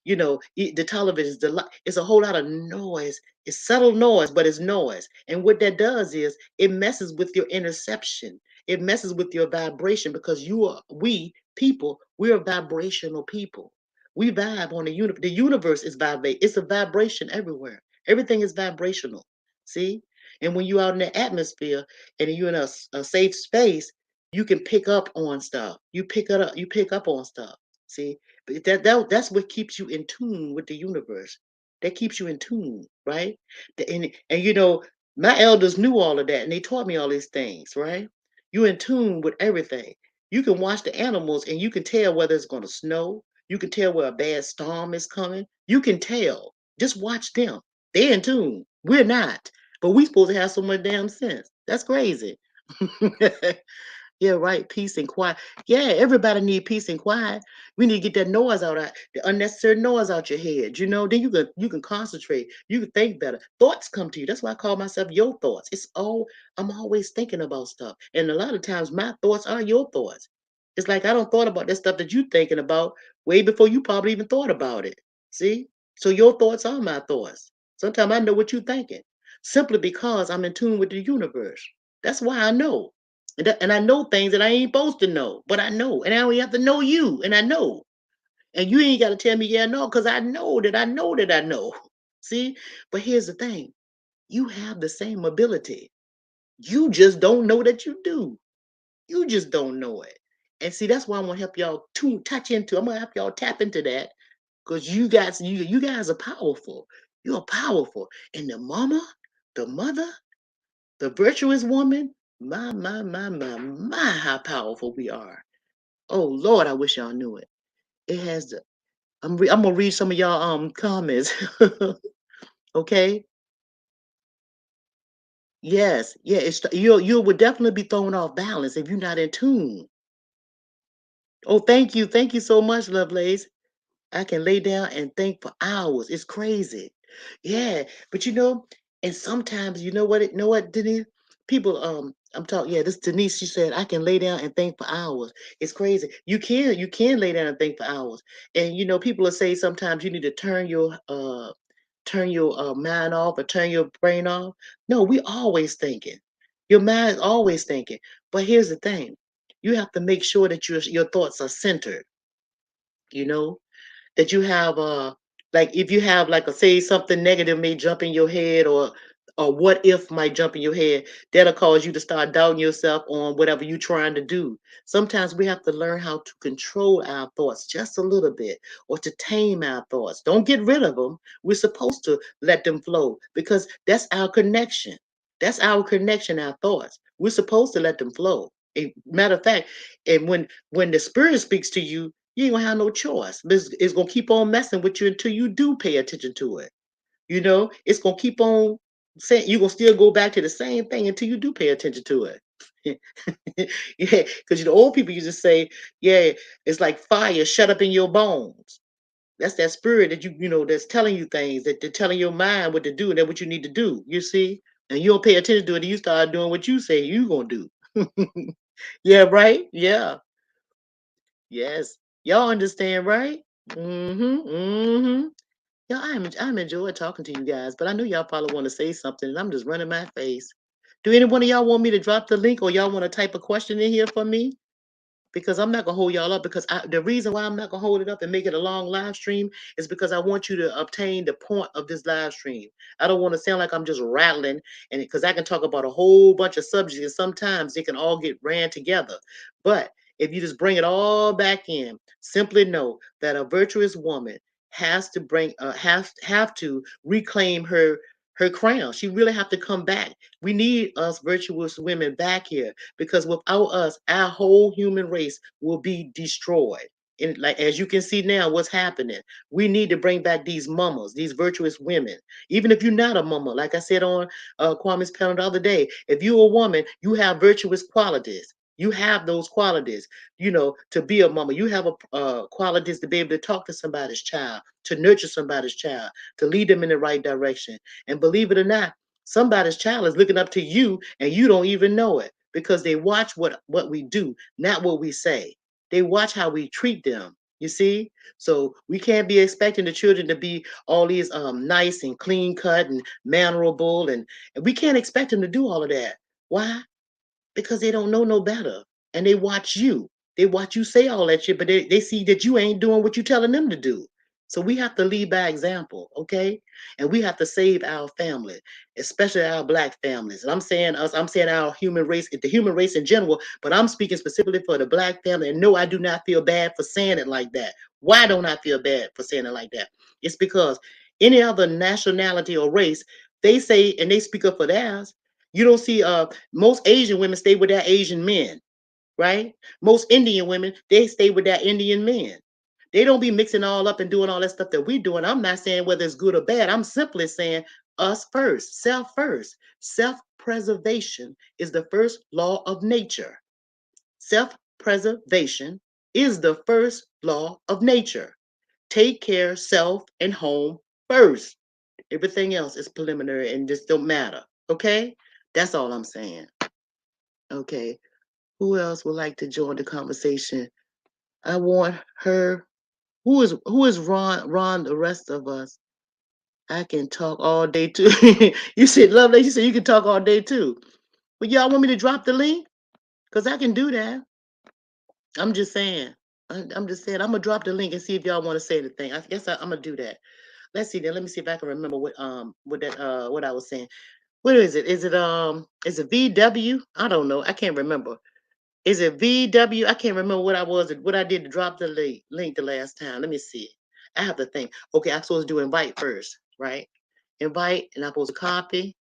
You know, the television, it's a whole lot of noise. It's subtle noise, but it's noise. And what that does is it messes with your interception. It messes with your vibration because we people, we're vibrational people. We vibe on the universe. The universe is vibrate. It's a vibration everywhere. Everything is vibrational. See? And when you're out in the atmosphere and you're in a safe space, you can pick up on stuff. You pick up on stuff. See? But that's what keeps you in tune with the universe. That keeps you in tune, right? And you know, my elders knew all of that and they taught me all these things, right? You're in tune with everything. You can watch the animals and you can tell whether it's going to snow. You can tell where a bad storm is coming. You can tell. Just watch them. They're in tune. We're not. But we supposed to have so much damn sense. That's crazy. Yeah, right. Peace and quiet. Yeah, everybody need peace and quiet. We need to get that noise the unnecessary noise out your head. You know, then you can concentrate. You can think better. Thoughts come to you. That's why I call myself your thoughts. I'm always thinking about stuff. And a lot of times my thoughts are your thoughts. It's like I don't thought about that stuff that you thinking about way before you probably even thought about it. See? So your thoughts are my thoughts. Sometimes I know what you're thinking. Simply because I'm in tune with the universe. That's why I know. And I know things that I ain't supposed to know, but I know. And I only have to know you, and I know. And you ain't got to tell me, yeah, no, because I know that I know that I know. See? But here's the thing you have the same ability. You just don't know that you do. You just don't know it. And see, that's why I want to help y'all I'm gonna help y'all tap into that because you guys are powerful. You're powerful. And the mother, the virtuous woman, my, how powerful we are. Oh Lord, I wish y'all knew it. It has the. I'm gonna read some of y'all comments. Okay. Yes, yeah. You would definitely be thrown off balance if you're not in tune. Oh, thank you so much, Lovelace. I can lay down and think for hours. It's crazy. Yeah, but and sometimes you know what know what, Denise? People, I'm talking, yeah, this Denise, she said, I can lay down and think for hours. It's crazy. You can lay down and think for hours. And people will say sometimes you need to turn your mind off or turn your brain off. No, we always thinking. Your mind is always thinking. But here's the thing. You have to make sure that your thoughts are centered, you know? That you have like if you have like a say something negative may jump in your head or what if might jump in your head, that'll cause you to start doubting yourself on whatever you're trying to do. Sometimes we have to learn how to control our thoughts just a little bit or to tame our thoughts. Don't get rid of them. We're supposed to let them flow because that's our connection. That's our connection, our thoughts. We're supposed to let them flow. Matter of fact, and when the spirit speaks to you, you ain't gonna have no choice. It's gonna keep on messing with you until you do pay attention to it. It's gonna keep on saying you're gonna still go back to the same thing until you do pay attention to it. Yeah, because the old people used to say, yeah, it's like fire shut up in your bones. That's that spirit that that's telling you things, that they're telling your mind what to do and that what you need to do. You see? And you don't pay attention to it, and you start doing what you say you gonna do. Yeah, right? Yeah. Yes. Y'all understand, right? Mm-hmm. Mm-hmm. Yeah, I'm enjoying talking to you guys, but I know y'all probably want to say something, and I'm just running my face. Do any one of y'all want me to drop the link, or y'all want to type a question in here for me? Because I'm not gonna hold y'all up because the reason why I'm not gonna hold it up and make it a long live stream is because I want you to obtain the point of this live stream. I don't want to sound like I'm just rattling and because I can talk about a whole bunch of subjects and sometimes they can all get ran together. But if you just bring it all back in, simply know that a virtuous woman has to bring have to reclaim her crown. She really have to come back. We need us virtuous women back here because without us, our whole human race will be destroyed. And like as you can see now, what's happening? We need to bring back these mamas, these virtuous women. Even if you're not a mama, like I said on Kwame's panel the other day, if you're a woman, you have virtuous qualities. You have those qualities, to be a mama. You have qualities to be able to talk to somebody's child, to nurture somebody's child, to lead them in the right direction. And believe it or not, somebody's child is looking up to you and you don't even know it because they watch what we do, not what we say. They watch how we treat them. You see? So we can't be expecting the children to be all these nice and clean cut and mannerable and we can't expect them to do all of that. Why? Because they don't know no better and they watch you. They watch you say all that shit, but they see that you ain't doing what you telling them to do. So we have to lead by example, okay? And we have to save our family, especially our black families. And I'm saying us, I'm saying our human race, the human race in general, but I'm speaking specifically for the black family. And no, I do not feel bad for saying it like that. Why don't I feel bad for saying it like that? It's because any other nationality or race, they say and they speak up for theirs. You don't see most Asian women stay with their Asian men, right? Most Indian women, they stay with their Indian men. They don't be mixing all up and doing all that stuff that we doing. I'm not saying whether it's good or bad. I'm simply saying us first, self first. Self-preservation is the first law of nature. Self-preservation is the first law of nature. Take care, self and home first. Everything else is preliminary and just don't matter. Okay? That's all I'm saying. Okay. Who else would like to join the conversation? I want her. Who is Ron? Ron, the rest of us. I can talk all day too. You said lovely. You said you can talk all day too. But y'all want me to drop the link? Because I can do that. I'm just saying. I'm just saying. I'm gonna drop the link and see if y'all want to say anything. I guess I'm gonna do that. Let's see then. Let me see if I can remember what I was saying. What is it? Is it VW? I don't know. I can't remember. Is it VW? I can't remember what I did to drop the link the last time. Let me see. I have to think. Okay, I'm supposed to do invite first, right? Invite, and I'm supposed to copy,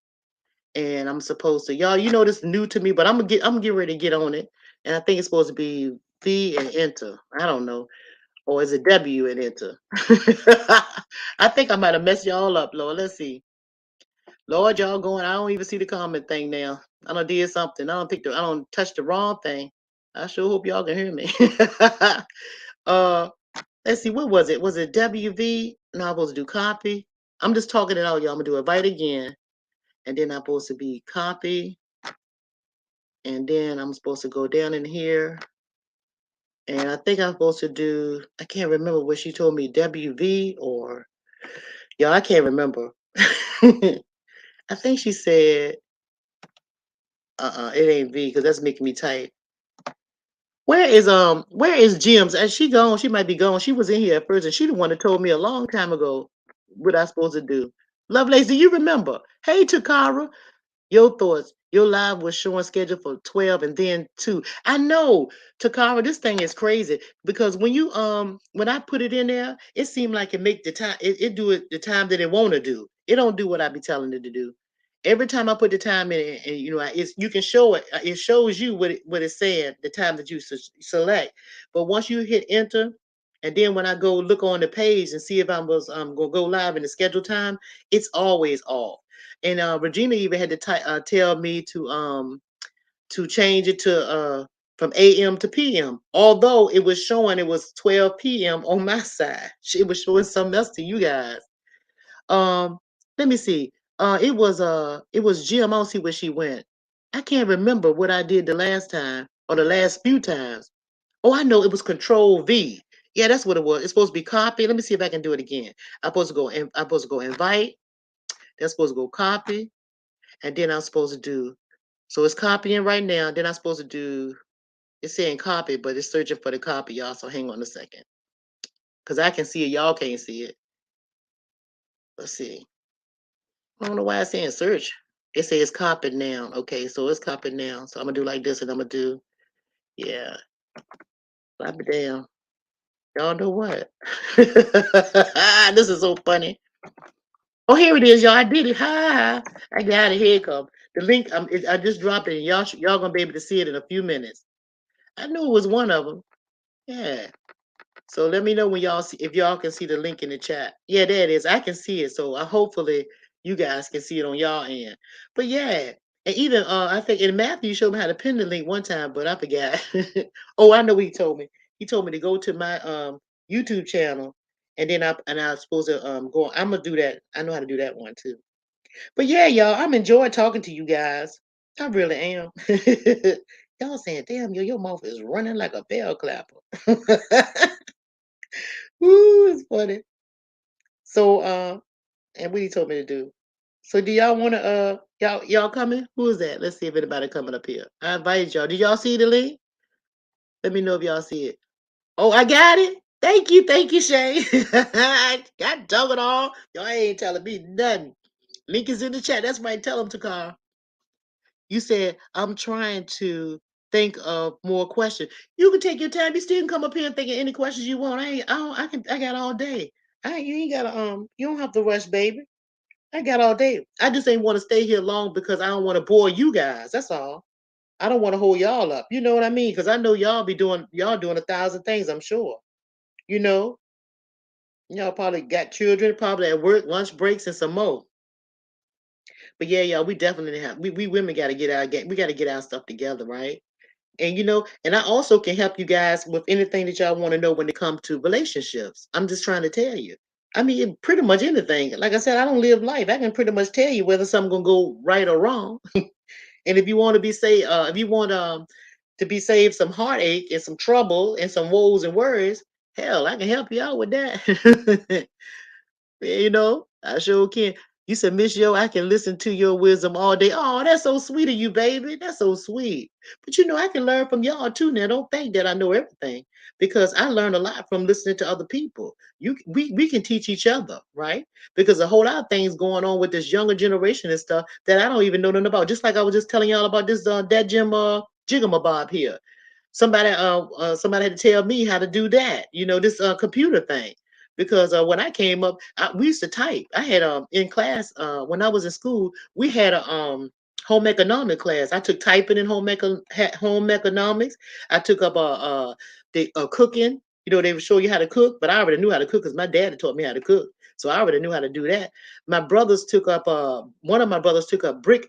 and I'm supposed to y'all. This is new to me, but I'm gonna get ready to get on it. And I think it's supposed to be V and enter. I don't know, or is it W and enter? I think I might have messed y'all up, Lord. Let's see. Lord, y'all going. I don't even see the comment thing now. I don't did something. I don't touch the wrong thing. I sure hope y'all can hear me. uh, Let's see, what was it? Was it WV? No, I'm supposed to do copy. I'm just talking it out, y'all. I'm gonna do invite again, and then I'm supposed to be copy, and then I'm supposed to go down in here, and I think I'm supposed to do. I can't remember what she told me, WV or y'all. I can't remember. I think she said, it ain't V because that's making me type. Where is Jim's? And she gone, she might be gone. She was in here at first and she the one that told me a long time ago what I supposed to do. Lovelace, do you remember? Hey Takara, your thoughts. Your live was showing schedule for 12 and then 2. I know, Takara, this thing is crazy because when I put it in there, it seemed like it make the time it do it the time that it want to do. It don't do what I be telling it to do. Every time I put the time in, and it's you can show it. It shows you what it's saying, the time that you select. But once you hit enter, and then when I go look on the page and see if I was gonna go live in the scheduled time, it's always off. And Regina even had to tell me to change it to from AM to PM. Although it was showing it was 12 PM on my side, it was showing something else to you guys. Um, Let me see. It was Jim. I don't see where she went. I can't remember what I did the last time or the last few times. Oh, I know it was Control V. Yeah, that's what it was. It's supposed to be copy. Let me see if I can do it again. I'm supposed to go invite. That's supposed to go copy, and then I'm supposed to do. So it's copying right now. Then I'm supposed to do. It's saying copy, but it's searching for the copy, y'all. So hang on a second, cause I can see it. Y'all can't see it. Let's see. I don't know why it's saying search. It says copied now. Okay, so it's copied now. So I'm gonna do like this, and I'm gonna do, yeah, slap it down. Y'all know what? This is so funny. Oh, here it is, y'all. I did it. Ha ha. I got it. Here it come. The link. I just dropped it. And y'all gonna be able to see it in a few minutes. I knew it was one of them. Yeah. So let me know when y'all see if y'all can see the link in the chat. Yeah, there it is. I can see it. So hopefully you guys can see it on y'all end. But yeah, and even I think in Matthew showed me how to pin the link one time, but I forgot. Oh, I know what he told me. He told me to go to my YouTube channel and then I was supposed to go. I'm gonna do that. I know how to do that one too. But yeah, y'all, I'm enjoying talking to you guys. I really am. Y'all saying, damn, your mouth is running like a bell clapper. Ooh, it's funny. So, and what he told me to do. So, do y'all want to, y'all coming? Who is that? Let's see if anybody coming up here. I invited y'all. Did y'all see the link? Let me know if y'all see it. Oh, I got it. Thank you, Shay. Got dug it all. Y'all ain't telling me nothing. Link is in the chat. That's right. Tell them to call. You said I'm trying to think of more questions. You can take your time. You still can come up here and think of any questions you want. I got all day. You ain't gotta you don't have to rush, baby. I got all day. I just ain't want to stay here long because I don't want to bore you guys. That's all. I don't want to hold y'all up. You know what I mean? Because I know y'all doing 1,000 things, I'm sure. You know, y'all probably got children, probably at work, lunch breaks, and some more. But yeah, y'all, we definitely have we women gotta get our we gotta get our stuff together, right? And and I also can help you guys with anything that y'all want to know when it comes to relationships. I'm just trying to tell you. I mean, pretty much anything. Like I said, I don't live life. I can pretty much tell you whether something gonna go right or wrong. And if you want to be saved, if you want to be saved some heartache and some trouble and some woes and worries, hell, I can help you out with that. I sure can. You said, Miss Yo, I can listen to your wisdom all day. Oh, that's so sweet of you, baby. That's so sweet. But I can learn from y'all too. Now, don't think that I know everything because I learn a lot from listening to other people. We can teach each other, right? Because a whole lot of things going on with this younger generation and stuff that I don't even know nothing about. Just like I was just telling y'all about this that Jim Jigamabob here. Somebody had to tell me how to do that. This computer thing because when I came up, we used to type. I had in class when I was in school, we had a home economic class. I took typing in home economics. I took up the cooking. They would show you how to cook, but I already knew how to cook because my dad had taught me how to cook. So I already knew how to do that. My brothers took up one of my brothers took up brick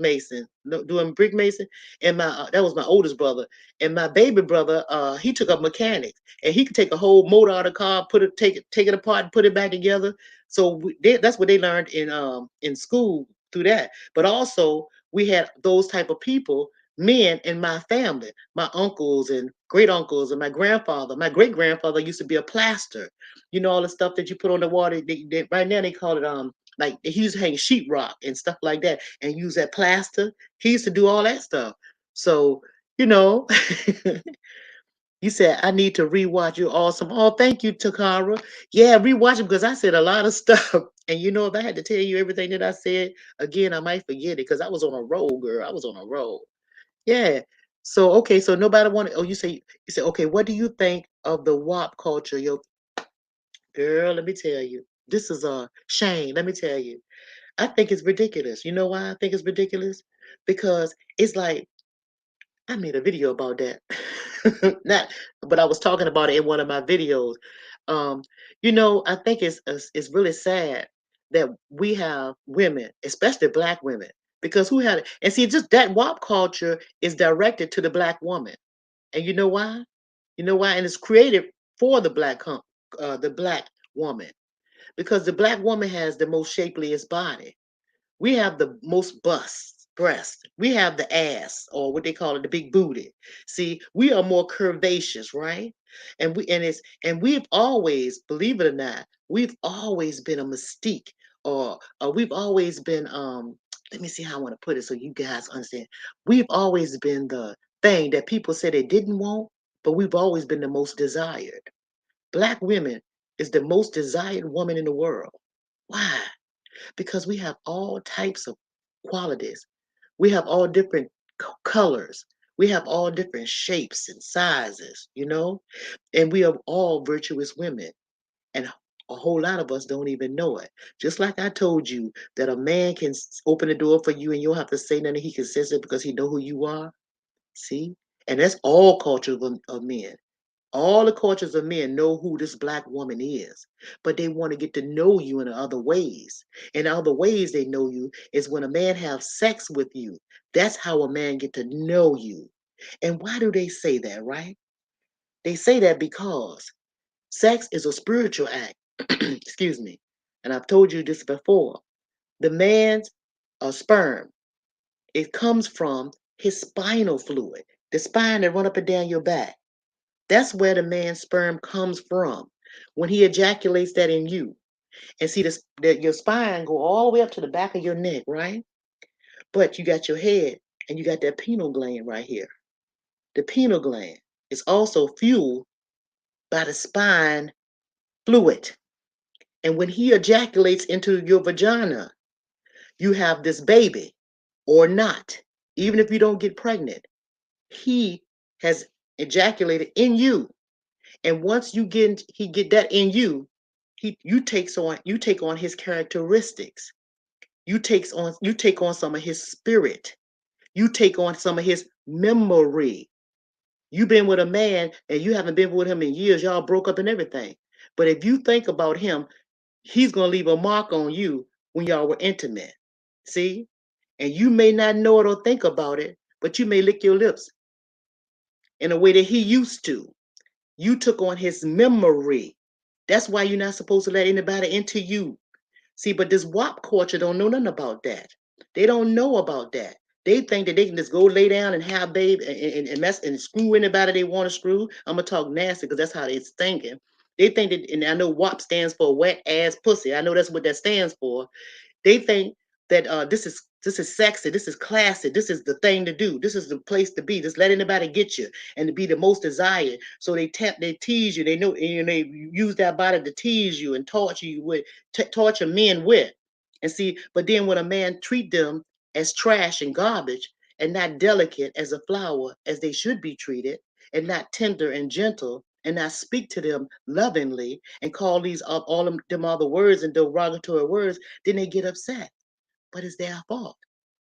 mason, doing brick mason, and my that was my oldest brother. And my baby brother, he took up mechanics, and he could take a whole motor out of the car, take it apart, and put it back together. So that's what they learned in school through that. But also we had those type of people, men in my family, my uncles and great uncles and my grandfather. My great grandfather used to be a plaster. All the stuff that you put on the water. Right now they call it like he used to hang sheetrock and stuff like that and use that plaster. He used to do all that stuff. So you know, you said I need to rewatch. You're awesome. Oh, thank you, Takara. Yeah, rewatch it because I said a lot of stuff. And if I had to tell you everything that I said again, I might forget it because I was on a roll, girl. I was on a roll. Yeah. So okay, so nobody wanted. Oh, you say okay. What do you think of the WAP culture? Yo, girl, let me tell you. This is a shame. Let me tell you. I think it's ridiculous. You know why I think it's ridiculous? Because it's like I made a video about that. Not, but I was talking about it in one of my videos. Um, I think it's really sad that we have women, especially black women, because who had it? And see, just that WAP culture is directed to the black woman, and you know why? You know why? And it's created for the black woman, because the black woman has the most shapeliest body. We have the most breast. We have the ass, or what they call it, the big booty. See, we are more curvaceous, right? And we've always, believe it or not, we've always been a mystique, or we've always been let me see how I want to put it so you guys understand. We've always been the thing that people say they didn't want, but we've always been the most desired. Black women is the most desired woman in the world. Why? Because we have all types of qualities. We have all different colors. We have all different shapes and sizes, and we are all virtuous women. And a whole lot of us don't even know it. Just like I told you that a man can open the door for you and you don't have to say nothing. He can sense it because he know who you are. See? And that's all cultures of men. All the cultures of men know who this black woman is, but they want to get to know you in other ways. In other ways they know you is when a man have sex with you. That's how a man get to know you. And why do they say that, right? They say that because sex is a spiritual act. Excuse me. And I've told you this before. The man's sperm, it comes from his spinal fluid, the spine that run up and down your back. That's where the man's sperm comes from when he ejaculates that in you. And see this that your spine go all the way up to the back of your neck, right? But you got your head and you got that pineal gland right here. The pineal gland is also fueled by the spine fluid. And when he ejaculates into your vagina, you have this baby or not. Even if you don't get pregnant, he has ejaculated in you. And once he get that in you, you take on his characteristics. You take on some of his spirit. You take on some of his memory. You've been with a man and you haven't been with him in years. Y'all broke up and everything. But if you think about him, he's gonna leave a mark on you when y'all were intimate. See? And you may not know it or think about it, but you may lick your lips in a way that he used to. You took on his memory. That's why you're not supposed to let anybody into you. See, but this WAP culture don't know nothing about that. They don't know about that. They think that they can just go lay down and have babe and mess and screw anybody they want to screw. I'm gonna talk nasty because that's how they're thinking. They think that, and I know WAP stands for wet ass pussy. I know that's what that stands for. They think that this is sexy, this is classy, this is the thing to do, this is the place to be. Just let anybody get you and to be the most desired. So they tease you. They know, and they use that body to tease you and torture you with, torture men with. And see, but then when a man treat them as trash and garbage and not delicate as a flower as they should be treated, and not tender and gentle, and not speak to them lovingly and call these all them other words and derogatory words, then they get upset. But it's their fault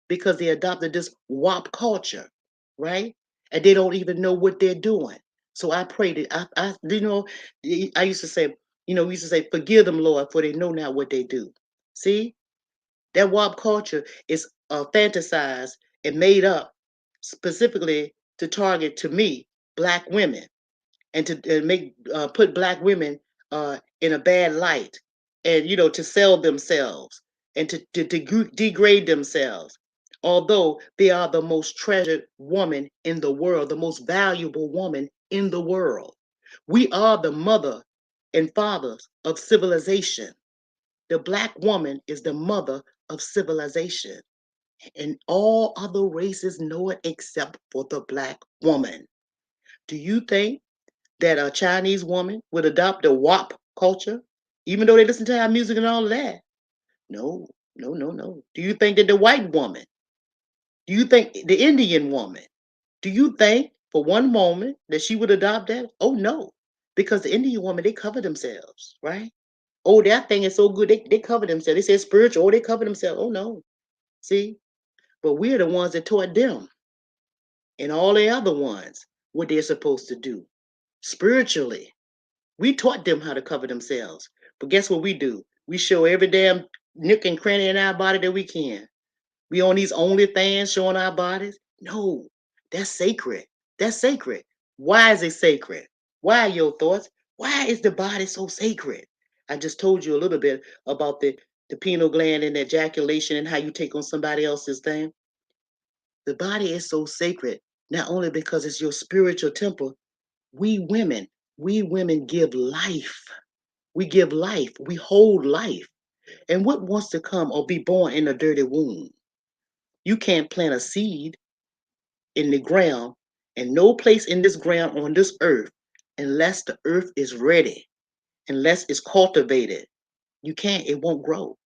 because they adopted this WAP culture, right? And they don't even know what they're doing. So I prayed it. I used to say, we used to say, forgive them, Lord, for they know not what they do. See, that WAP culture is fantasized and made up specifically to target to me black women and to make put black women in a bad light, and to sell themselves and to degrade themselves, although they are the most treasured woman in the world, the most valuable woman in the world. We are the mother and fathers of civilization. The black woman is the mother of civilization, and all other races know it except for the black woman. Do you think that a Chinese woman would adopt the WAP culture, even though they listen to our music and all of that? No, no, no, no. Do you think that the white woman, do you think the Indian woman, do you think for one moment that she would adopt that? Oh, no, because the Indian woman, they cover themselves, right? Oh, that thing is so good. They cover themselves. They say spiritual. Oh, they cover themselves. Oh, no. See, but we're the ones that taught them and all the other ones what they're supposed to do spiritually. We taught them how to cover themselves. But guess what we do? We show every damn nook and cranny in our body that we can. We on these OnlyFans showing our bodies? No, that's sacred. That's sacred. Why is it sacred? Why are your thoughts? Why is the body so sacred? I just told you a little bit about the pineal gland and ejaculation and how you take on somebody else's thing. The body is so sacred, not only because it's your spiritual temple. We women give life. We give life. We hold life. And what wants to come or be born in a dirty womb? You can't plant a seed in the ground, and no place in this ground on this earth, unless the earth is ready, unless it's cultivated. You can't, it won't grow.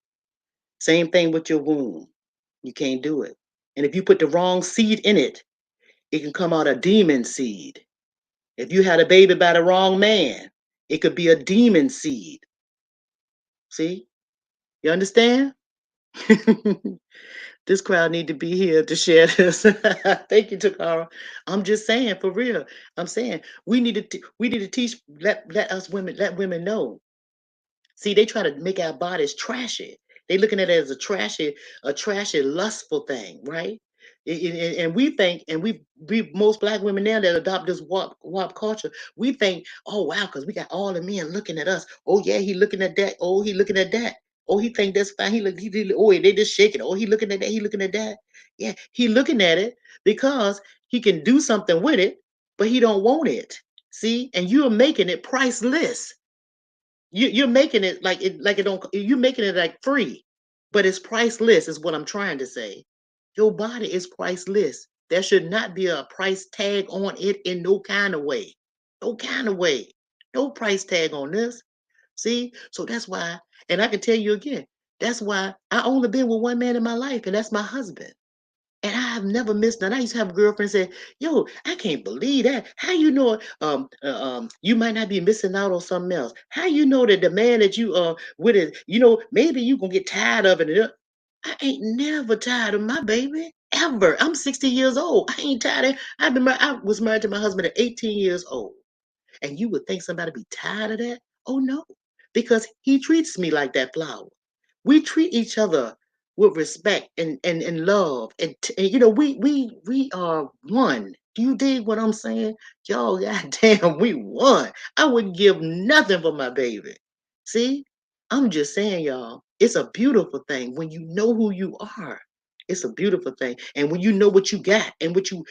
Same thing with your womb. You can't do it. And if you put the wrong seed in it, it can come out a demon seed. If you had a baby by the wrong man, it could be a demon seed. See? You understand? This crowd need to be here to share this. Thank you, Takara. I'm just saying, for real. I'm saying we need to teach, let us women, let women know. See, they try to make our bodies trashy. They looking at it as a trashy, lustful thing, right? And we think, and we most black women now that adopt this WAP culture, we think, oh wow, because we got all the men looking at us. Oh yeah, he looking at that. Oh, he looking at that. Oh, he think that's fine. Oh, they just shaking. Oh, he looking at that. He looking at that. Yeah, he looking at it because he can do something with it, but he don't want it. See, and you're making it priceless. You're making it like it don't, you're making it like free, but it's priceless is what I'm trying to say. Your body is priceless. There should not be a price tag on it in no kind of way. No kind of way. No price tag on this. See? So that's why, and I can tell you again, that's why I only been with one man in my life, and that's my husband. And I have never missed none. I used to have a girlfriend say, "Yo, I can't believe that. How you know you might not be missing out on something else? How you know that the man that you with it, maybe you gonna get tired of it." I ain't never tired of my baby ever. I'm 60 years old. I ain't tired of. I was married to my husband at 18 years old. And you would think somebody be tired of that? Oh no, because he treats me like that flower. We treat each other with respect and love, and we are one. Do you dig what I'm saying? Y'all, goddamn, we one. I wouldn't give nothing for my baby. See, I'm just saying, y'all, it's a beautiful thing when you know who you are. It's a beautiful thing, and when you know what you got and what you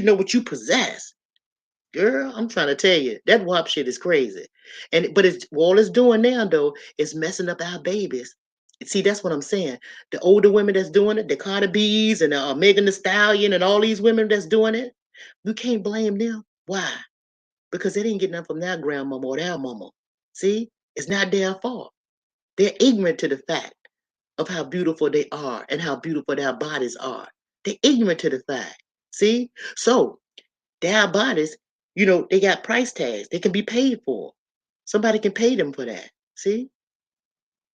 know what you possess. Girl, I'm trying to tell you, that WAP shit is crazy. But it's all it's doing now though is messing up our babies. See, that's what I'm saying. The older women that's doing it, the Cardi B's and Megan Thee Stallion and all these women that's doing it, you can't blame them. Why? Because they didn't get nothing from their grandmama or their mama. See, it's not their fault. They're ignorant to the fact of how beautiful they are and how beautiful their bodies are. They're ignorant to the fact. See, so their bodies, they got price tags. They can be paid for. Somebody can pay them for that. See?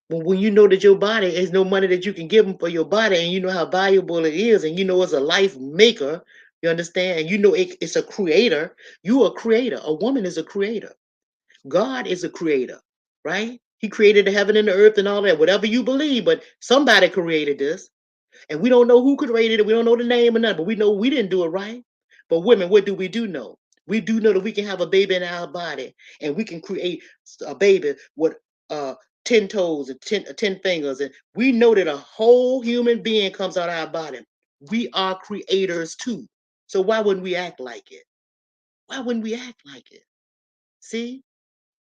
When you know that your body is no money that you can give them for your body, and you know how valuable it is, and you know it's a life maker, You understand? And you know it's a creator. You are a creator. A woman is a creator. God is a creator, right? He created the heaven and the earth and all that, whatever you believe, but somebody created this. And we don't know who created it. We don't know the name or nothing, but we know we didn't do it right. But women, what do we do know? We do know that we can have a baby in our body and we can create a baby with uh 10 toes and 10 fingers. And we know that a whole human being comes out of our body. We are creators too. So why wouldn't we act like it? Why wouldn't we act like it? See?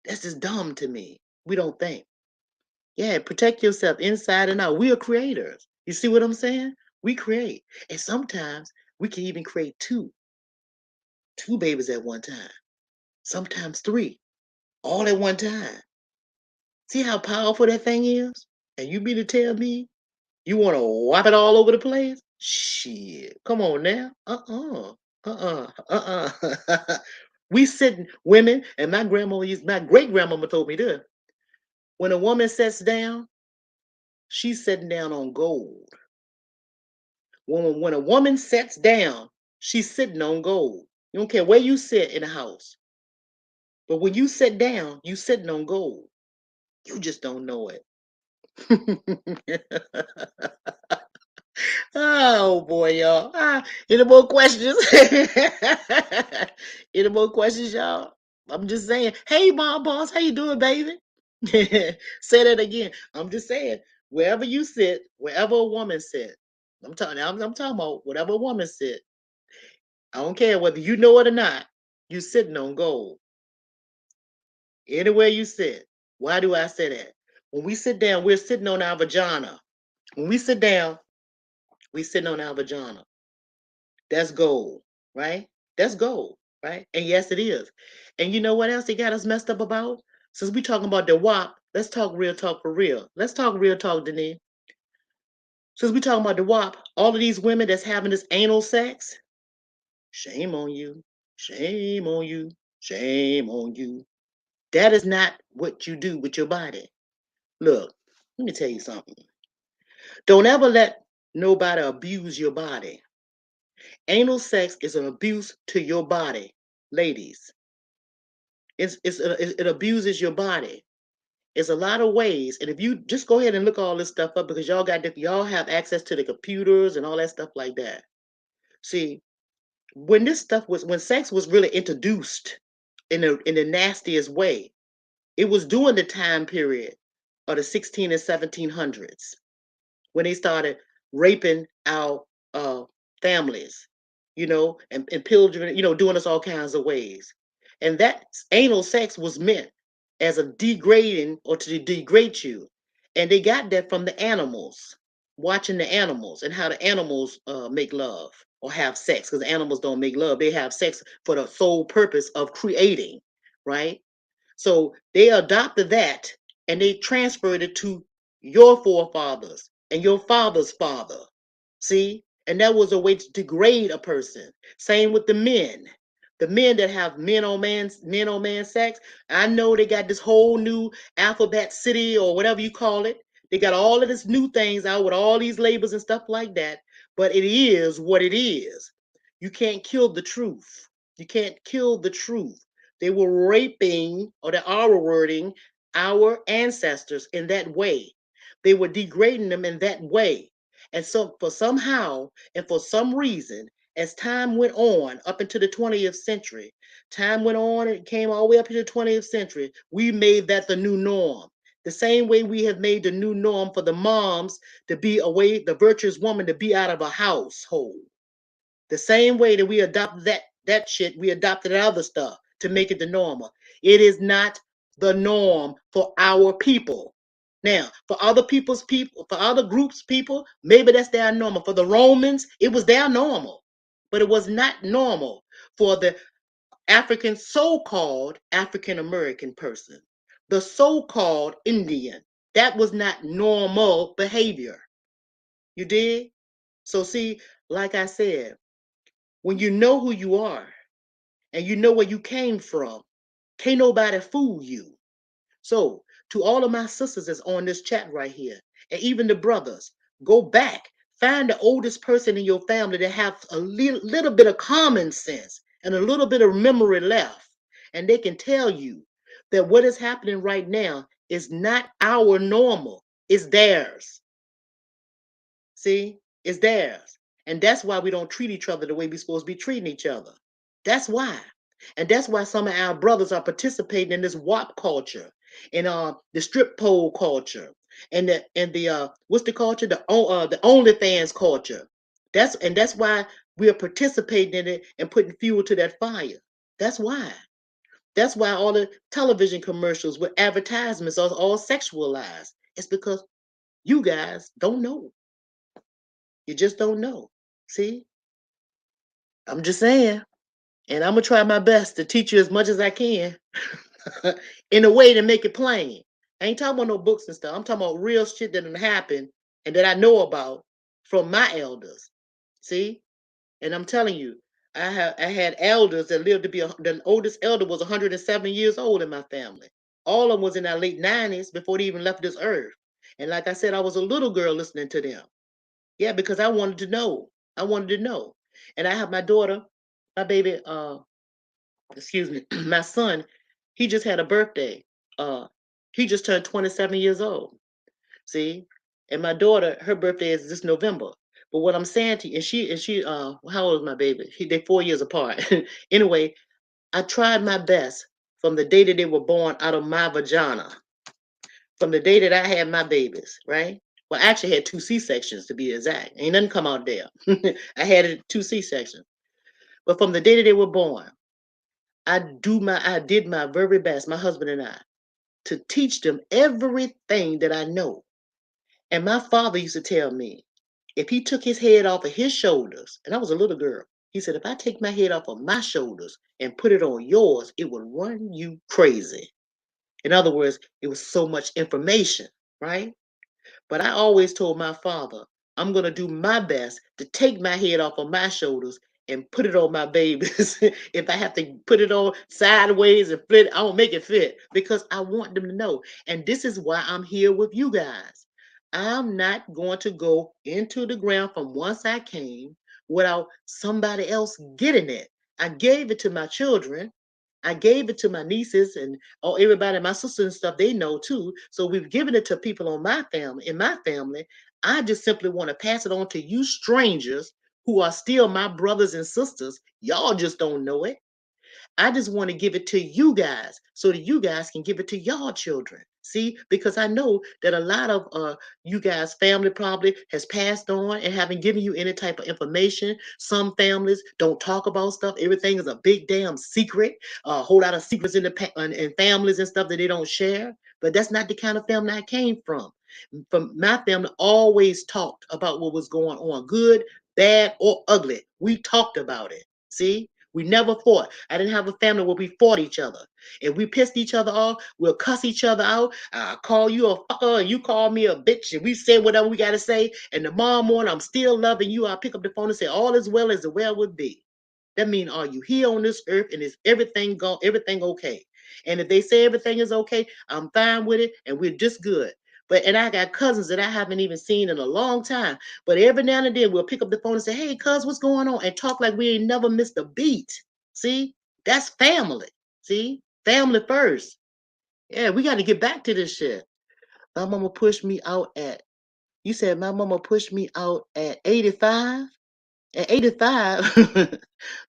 That's just dumb to me. We don't think. Yeah, protect yourself inside and out. We are creators. You see what I'm saying? We create. And sometimes we can even create two babies at one time. Sometimes three, all at one time. See how powerful that thing is? And you mean to tell me you want to wipe it all over the place? Shit. Come on now. We sitting women, and my great grandmama told me this. When a woman sits down, she's sitting down on gold. When a woman sits down, she's sitting on gold. You don't care where you sit in the house. But when you sit down, you sitting on gold. You just don't know it. Oh boy, y'all. Any more questions? Any more questions, y'all? I'm just saying. Hey, mom, boss, how you doing, baby? Say that again. I'm just saying. Wherever you sit, wherever a woman sit, I'm talking about whatever a woman sit. I don't care whether you know it or not. You sitting on gold. Anywhere you sit. Why do I say that? When we sit down, we're sitting on our vagina. When we sit down, we sitting on our vagina. That's gold, right? That's gold, right? And yes, it is. And you know what else they got us messed up about? Since we talking about the WAP, let's talk real talk for real. Let's talk real talk, Denise. Since we talking about the WAP, all of these women that's having this anal sex, shame on you. Shame on you. Shame on you. That is not what you do with your body. Look, let me tell you something. Don't ever let nobody abuse your body. Anal sex is an abuse to your body, ladies. It abuses your body. It's a lot of ways, and if you just go ahead and look all this stuff up because y'all have access to the computers and all that stuff like that. See, when sex was really introduced in the nastiest way, it was during the time period of the 16 and 1700s when they started raping our families, and pillaging, doing us all kinds of ways. And that anal sex was meant as a degrading or to degrade you. And they got that from the animals, watching the animals and how the animals make love or have sex, because animals don't make love. They have sex for the sole purpose of creating, right? So they adopted that and they transferred it to your forefathers and your father's father. See? And that was a way to degrade a person. Same with the men. The men that have men on man sex. I know they got this whole new alphabet city or whatever you call it. They got all of this new things out with all these labels and stuff like that. But it is what it is. You can't kill the truth. You can't kill the truth. They were raping, or they are wording, our ancestors in that way. They were degrading them in that way. And so, for somehow and for some reason, as time went on up into the 20th century, time went on and it came all the way up to the 20th century, we made that the new norm. The same way we have made the new norm for the moms to be away, the virtuous woman to be out of a household. The same way that we adopted that shit, we adopted other stuff to make it the normal. It is not the norm for our people. Now, for other people's people, for other groups' people, maybe that's their normal. For the Romans, it was their normal, but it was not normal for the so-called African American person, the so-called Indian. That was not normal behavior. You did? So see, like I said, when you know who you are and you know where you came from, can't nobody fool you. So, to all of my sisters that's on this chat right here, and even the brothers, go back, Find the oldest person in your family that have a little bit of common sense and a little bit of memory left. And they can tell you that what is happening right now is not our normal, it's theirs. See, it's theirs. And that's why we don't treat each other the way we're supposed to be treating each other. That's why. And that's why some of our brothers are participating in this WAP culture and the strip pole culture and the what's the culture? The OnlyFans culture. That's why we are participating in it and putting fuel to that fire. That's why. That's why all the television commercials with advertisements are all sexualized. It's because you guys don't know. You just don't know. See, I'm just saying. And I'm gonna try my best to teach you as much as I can in a way to make it plain. I ain't talking about no books and stuff. I'm talking about real shit that done happened and that I know about from my elders. See? And I'm telling you, I had elders that lived to be the oldest elder was 107 years old in my family. All of them was in their late 90s before they even left this earth. And like I said, I was a little girl listening to them. Yeah, because I wanted to know. I wanted to know. And I have my daughter, my baby, excuse me, my son, he just had a birthday. Uh, he just turned 27 years old. See? And my daughter, her birthday is this November. But what I'm saying to you, and she, how old is my baby? They 4 years apart. Anyway, I tried my best from the day that they were born out of my vagina, from the day that I had my babies, right? Well, I actually had two C-sections to be exact. Ain't nothing come out there. I had two C-sections. But from the day that they were born, I did my very best, my husband and I, to teach them everything that I know. And my father used to tell me, if he took his head off of his shoulders, and I was a little girl, he said, if I take my head off of my shoulders and put it on yours, it would run you crazy. In other words, it was so much information, right? But I always told my father, I'm going to do my best to take my head off of my shoulders and put it on my babies. If I have to put it on sideways and flip it, I will make it fit because I want them to know. And this is why I'm here with you guys. I'm not going to go into the ground from whence I came without somebody else getting it. I gave it to my children. I gave it to my nieces and everybody, my sisters and stuff, they know too. So we've given it to people on my family, in my family. I just simply want to pass it on to you strangers who are still my brothers and sisters. Y'all just don't know it. I just want to give it to you guys so that you guys can give it to y'all children. See, because I know that a lot of you guys' family probably has passed on and haven't given you any type of information. Some families don't talk about stuff. Everything is a big damn secret. A whole lot of secrets in in families and stuff that they don't share. But that's not the kind of family I came from. From my family, always talked about what was going on, good, bad, or ugly. We talked about it. See, we never fought. I didn't have a family where we fought each other. If we pissed each other off, we'll cuss each other out. I call you a fucker, and you call me a bitch, and we say whatever we gotta say. And tomorrow morning, I'm still loving you. I pick up the phone and say, all is well as the well would be. That means, are you here on this earth and is everything okay? And if they say everything is okay, I'm fine with it, and we're just good. But and I got cousins that I haven't even seen in a long time. But every now and then we'll pick up the phone and say, hey, cuz, what's going on? And talk like we ain't never missed a beat. See? That's family. See? Family first. Yeah, we got to get back to this shit. My mama pushed me out at, you said my mama pushed me out at 85? At 85,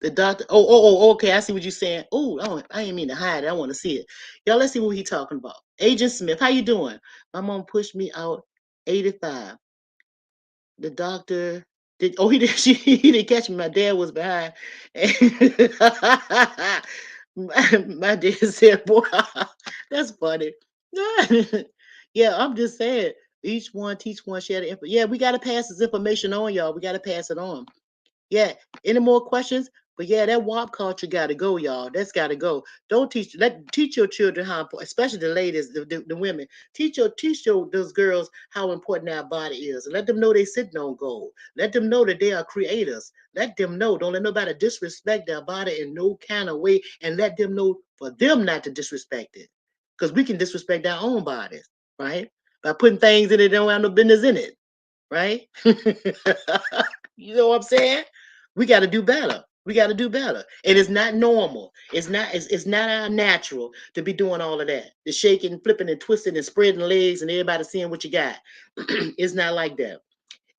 the doctor, okay, I see what you're saying. I didn't mean to hide it. I want to see it. Y'all, let's see what he talking about. Agent Smith, how you doing? My mom pushed me out 85. The doctor did, he did, he didn't catch me. My dad was behind. My dad said, boy, that's funny. Yeah, I'm just saying, each one teach one, share the info. Yeah, we got to pass this information on, y'all. We got to pass it on. Yeah. Any more questions? But yeah, that WAP culture got to go, y'all. That's got to go. Don't teach your children how, especially the ladies, the women. Teach your those girls how important our body is. Let them know they sitting on gold. Let them know that they are creators. Let them know. Don't let nobody disrespect their body in no kind of way, and let them know for them not to disrespect it, because we can disrespect our own bodies, right? By putting things in it that don't have no business in it, right? You know what I'm saying? We got to do better. We got to do better. And it's not normal. It's not our natural to be doing all of that. The shaking, flipping, and twisting and spreading legs and everybody seeing what you got. It's not like that.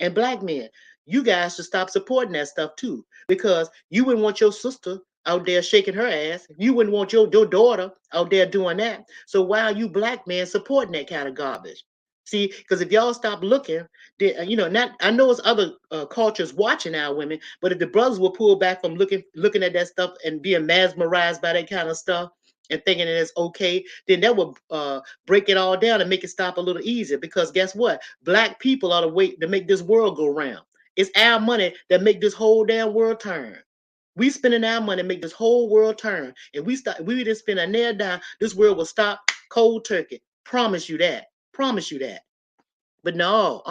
And black men, you guys should stop supporting that stuff too. Because you wouldn't want your sister out there shaking her ass. You wouldn't want your daughter out there doing that. So why are you black men supporting that kind of garbage? See, because if y'all stop looking, not I know it's other cultures watching our women, but if the brothers will pull back from looking at that stuff and being mesmerized by that kind of stuff and thinking that it's okay, then that would break it all down and make it stop a little easier. Because guess what? Black people are the way to make this world go round. It's our money that make this whole damn world turn. We spending our money to make this whole world turn. And we didn't spend a nail down, this world will stop cold turkey. Promise you that. Promise you that. But no,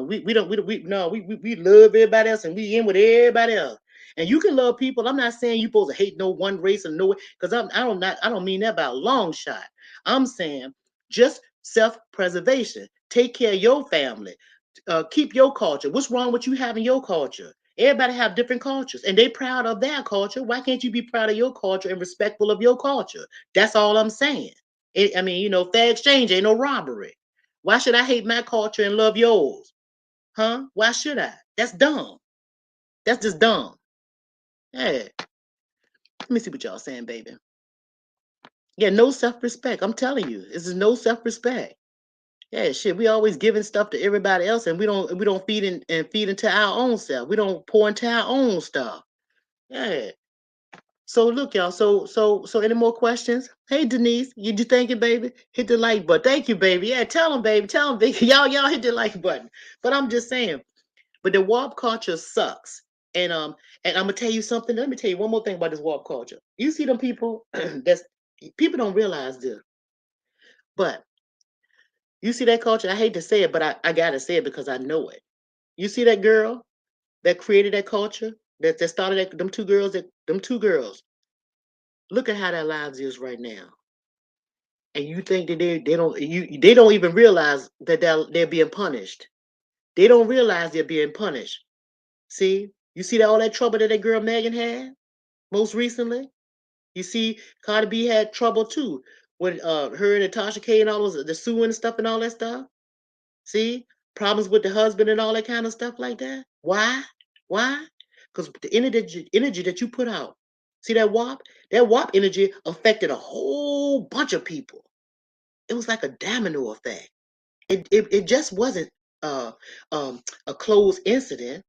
we don't, we no, we love everybody else and we in with everybody else. And you can love people. I'm not saying you supposed to hate no one race or no, because I don't mean that by a long shot. I'm saying just self-preservation. Take care of your family. Keep your culture. What's wrong with you having your culture? Everybody have different cultures and they proud of their culture. Why can't you be proud of your culture and respectful of your culture? That's all I'm saying. I mean, fair exchange ain't no robbery. Why should I hate my culture and love yours? Huh? Why should I? That's dumb. That's just dumb. Hey, let me see what y'all saying, baby. Yeah, no self-respect. I'm telling you, this is no self-respect. Yeah, shit. We always giving stuff to everybody else, and we don't feed in and feed into our own self. We don't pour into our own stuff. Yeah. So look, y'all. So any more questions? Hey, Denise, you thinking, baby? Hit the like button. Thank you, baby. Yeah, tell them, baby. Tell them, baby. Y'all hit the like button. But I'm just saying. But the warp culture sucks. And I'm gonna tell you something. Let me tell you one more thing about this warp culture. You see them people that's people don't realize this, but you see that culture. I hate to say it, but I gotta say it because I know it. You see that girl that created that culture, that started them two girls. Look at how their lives is right now. And you think that they don't even realize that they're being punished. They don't realize they're being punished. See? You see that all that trouble that girl Megan had most recently? You see, Cardi B had trouble too with her and Natasha K and all those the suing and stuff and all that stuff. See, problems with the husband and all that kind of stuff like that. Why? Why? Because the energy that you put out. See that WAP? That WAP energy affected a whole bunch of people. It was like a domino effect. It just wasn't uh, a closed incident.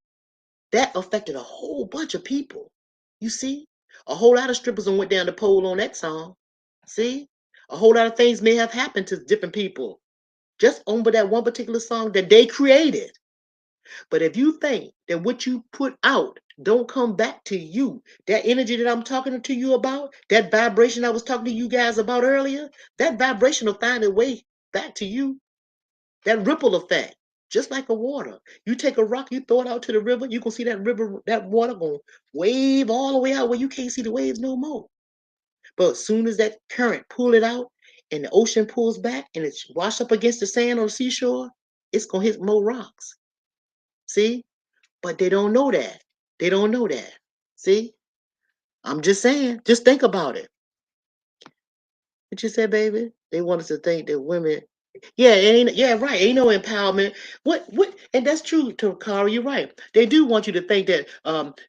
That affected a whole bunch of people. You see? A whole lot of strippers went down the pole on that song. See? A whole lot of things may have happened to different people just on that one particular song that they created. But if you think that what you put out don't come back to you, that energy that I'm talking to you about, that vibration I was talking to you guys about earlier, that vibration will find its way back to you. That ripple effect, just like a water. You take a rock, you throw it out to the river, you can see that river, that water going wave all the way out where you can't see the waves no more. But as soon as that current pull it out and the ocean pulls back and it's washed up against the sand on the seashore, it's gonna hit more rocks. See? But they don't know that. They don't know that. See? I'm just saying. Just think about it. What you said, baby? They want us to think that women. Yeah, yeah, right. Ain't no empowerment. What? And that's true, to Cara. You're right. They do want you to think that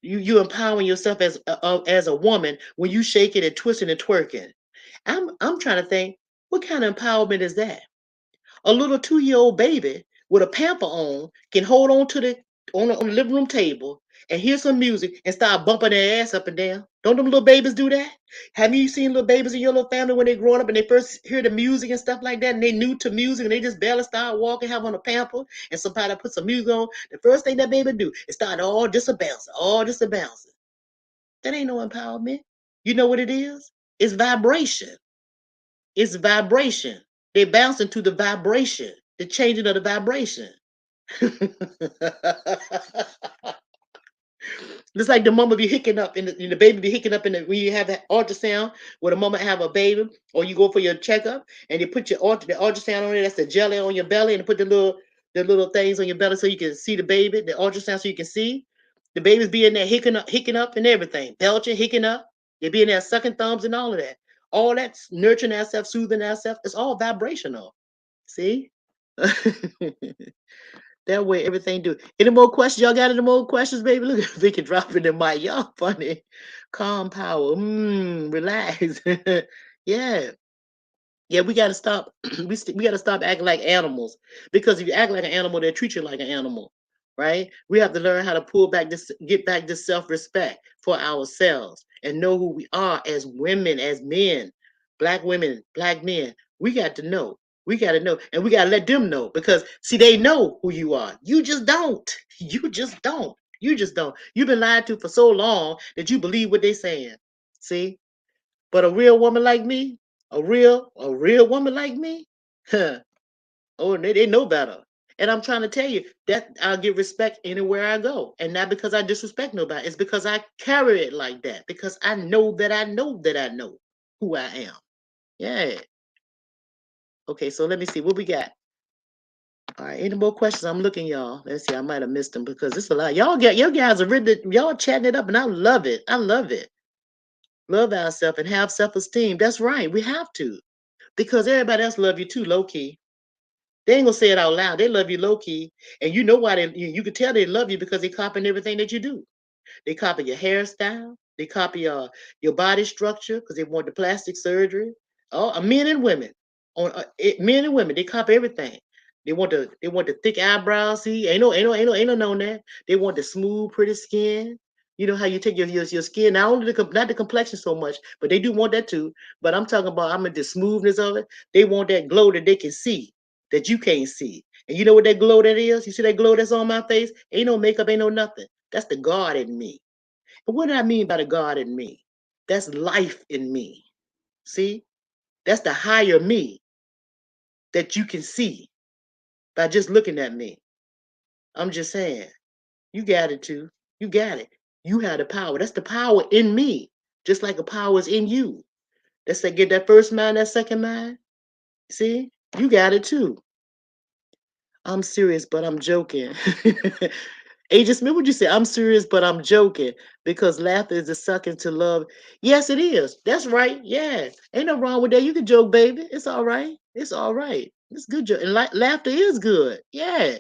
you empowering yourself as a woman when you shaking and twisting and twerking. I'm trying to think, what kind of empowerment is that? A little 2-year-old baby with a pamper on can hold on to the living room table and hear some music and start bumping their ass up and down. Don't them little babies do that? Have you seen little babies in your little family when they growing up and they first hear the music and stuff like that and they new to music and they just barely start walking, have on a pamper and somebody put some music on? The first thing that baby do is start all just a bouncing. That ain't no empowerment. You know what it is? It's vibration. It's vibration. They bounce into the vibration, the changing of the vibration. It's like the mama be hicking up and the baby be hicking up when you have that ultrasound where the mama have a baby or you go for your checkup and you put the ultrasound on it, that's the jelly on your belly and put the little The little things on your belly so you can see the baby, the ultrasound so you can see. The baby's being there hicking up and everything, belching, hicking up. They're being there sucking thumbs and all of that. All that's nurturing ourselves, soothing ourselves. It's all vibrational. See? That way everything do. Any more questions? Y'all got any more questions, baby? Look at Vicky dropping the mic. Y'all funny. Calm power. Relax. Yeah. Yeah, we got to stop. We got to stop acting like animals because if you act like an animal, they treat you like an animal, right? We have to learn how to pull back this, get back this self-respect for ourselves, and know who we are as women, as men, black women, black men. We got to know. We got to know, and we got to let them know because see, they know who you are. You just don't. You just don't. You just don't. You've been lied to for so long that you believe what they're saying. See, but a real woman like me, a real woman like me, huh, oh, they know better. And I'm trying to tell you that I'll get respect anywhere I go. And not because I disrespect nobody. It's because I carry it like that. Because I know that I know that I know who I am. Yeah. Okay, so let me see what we got. All right, any more questions? I'm looking, y'all. Let's see, I might have missed them because it's a lot. Y'all get your guys are really y'all chatting it up, and I love it. I love it. Love ourselves and have self-esteem. That's right. We have to. Because everybody else love you too, low key. They ain't gonna say it out loud. They love you low key, and you know why you can tell they love you because they copying everything that you do. They copy your hairstyle. They copy your body structure because they want the plastic surgery. Oh, men and women, men and women, they copy everything. They want the thick eyebrows. See, ain't no known that. They want the smooth, pretty skin. You know how you take your skin, not only not the complexion so much, but they do want that too. But I'm talking about the smoothness of it. They want that glow that they can see that you can't see. And you know what that glow that is? You see that glow that's on my face? Ain't no makeup, ain't no nothing. That's the God in me. And what do I mean by the God in me? That's life in me. See? That's the higher me that you can see by just looking at me. I'm just saying, you got it too. You got it. You have the power. That's the power in me, just like the power is in you. That's that get that first mind, that second mind. See? You got it too. I'm serious, but I'm joking. Agent Smith, would you say I'm serious, but I'm joking because laughter is a sucking to love? Yes, it is. That's right. Yeah, ain't no wrong with that. You can joke, baby. It's all right. It's all right. It's good. And laughter is good. Yeah,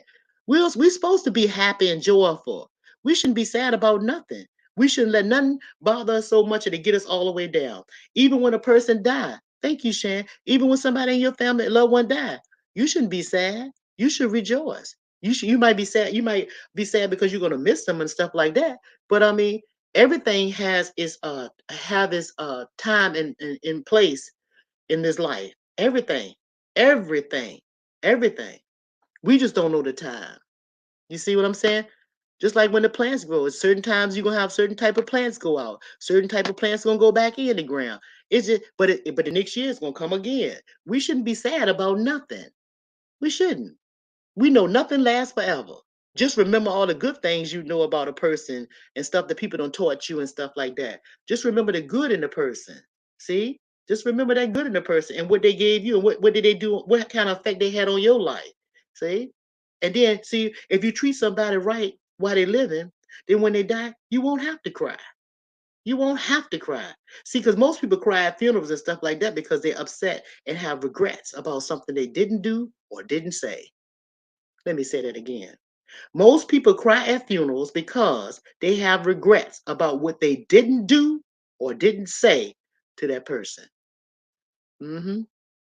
we supposed to be happy and joyful. We shouldn't be sad about nothing. We shouldn't let nothing bother us so much that it get us all the way down. Even when a person die. Thank you, Shan. Even when somebody in your family, loved one die, you shouldn't be sad. You should rejoice. You might be sad. You might be sad because you're gonna miss them and stuff like that. But I mean, everything has its have its time in place in this life. Everything, everything. We just don't know the time. You see what I'm saying? Just like when the plants grow, at certain times you're gonna have certain type of plants go out. Certain type of plants gonna go back in the ground. It's just, but the next year it's gonna come again. We shouldn't be sad about nothing. We shouldn't. We know nothing lasts forever. Just remember all the good things you know about a person and stuff that people don't taught you and stuff like that. Just remember the good in the person. See? Just remember that good in the person and what they gave you and what did they do, what kind of effect they had on your life. See? And then see, if you treat somebody right while they're living, then when they die, you won't have to cry. You won't have to cry. See, because most people cry at funerals and stuff like that because they're upset and have regrets about something they didn't do or didn't say. Let me say that again. Most people cry at funerals because they have regrets about what they didn't do or didn't say to that person.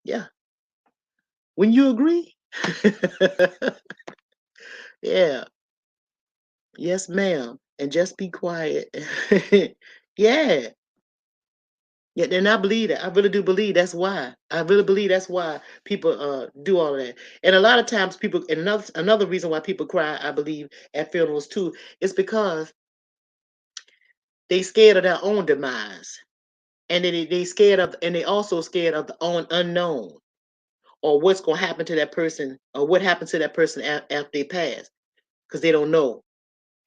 Yeah. When you agree? Yeah. Yes, ma'am. And just be quiet. Yeah. Yeah, and I believe that. I really do believe that's why. I really believe that's why people do all of that. And a lot of times people and another reason why people cry, I believe, at funerals too, is because they scared of their own demise. And they scared of and they also scared of the own unknown or what's gonna happen to that person or what happened to that person after they pass because they don't know.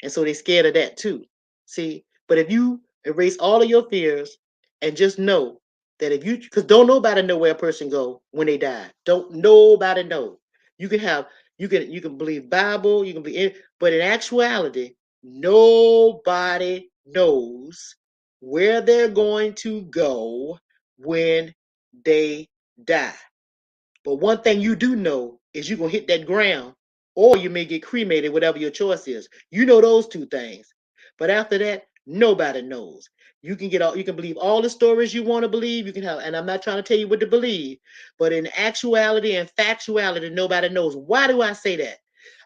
And so they scared of that too. See, but if you erase all of your fears and just know that if you because don't nobody know where a person go when they die. Don't nobody know. You can have You can believe Bible, you can believe, but in actuality, nobody knows where they're going to go when they die. But one thing you do know is you're gonna hit that ground, or you may get cremated, whatever your choice is. You know those two things. But after that, nobody knows. You can believe all the stories you want to believe. You can have, and I'm not trying to tell you what to believe, but in actuality and factuality, nobody knows. Why do I say that?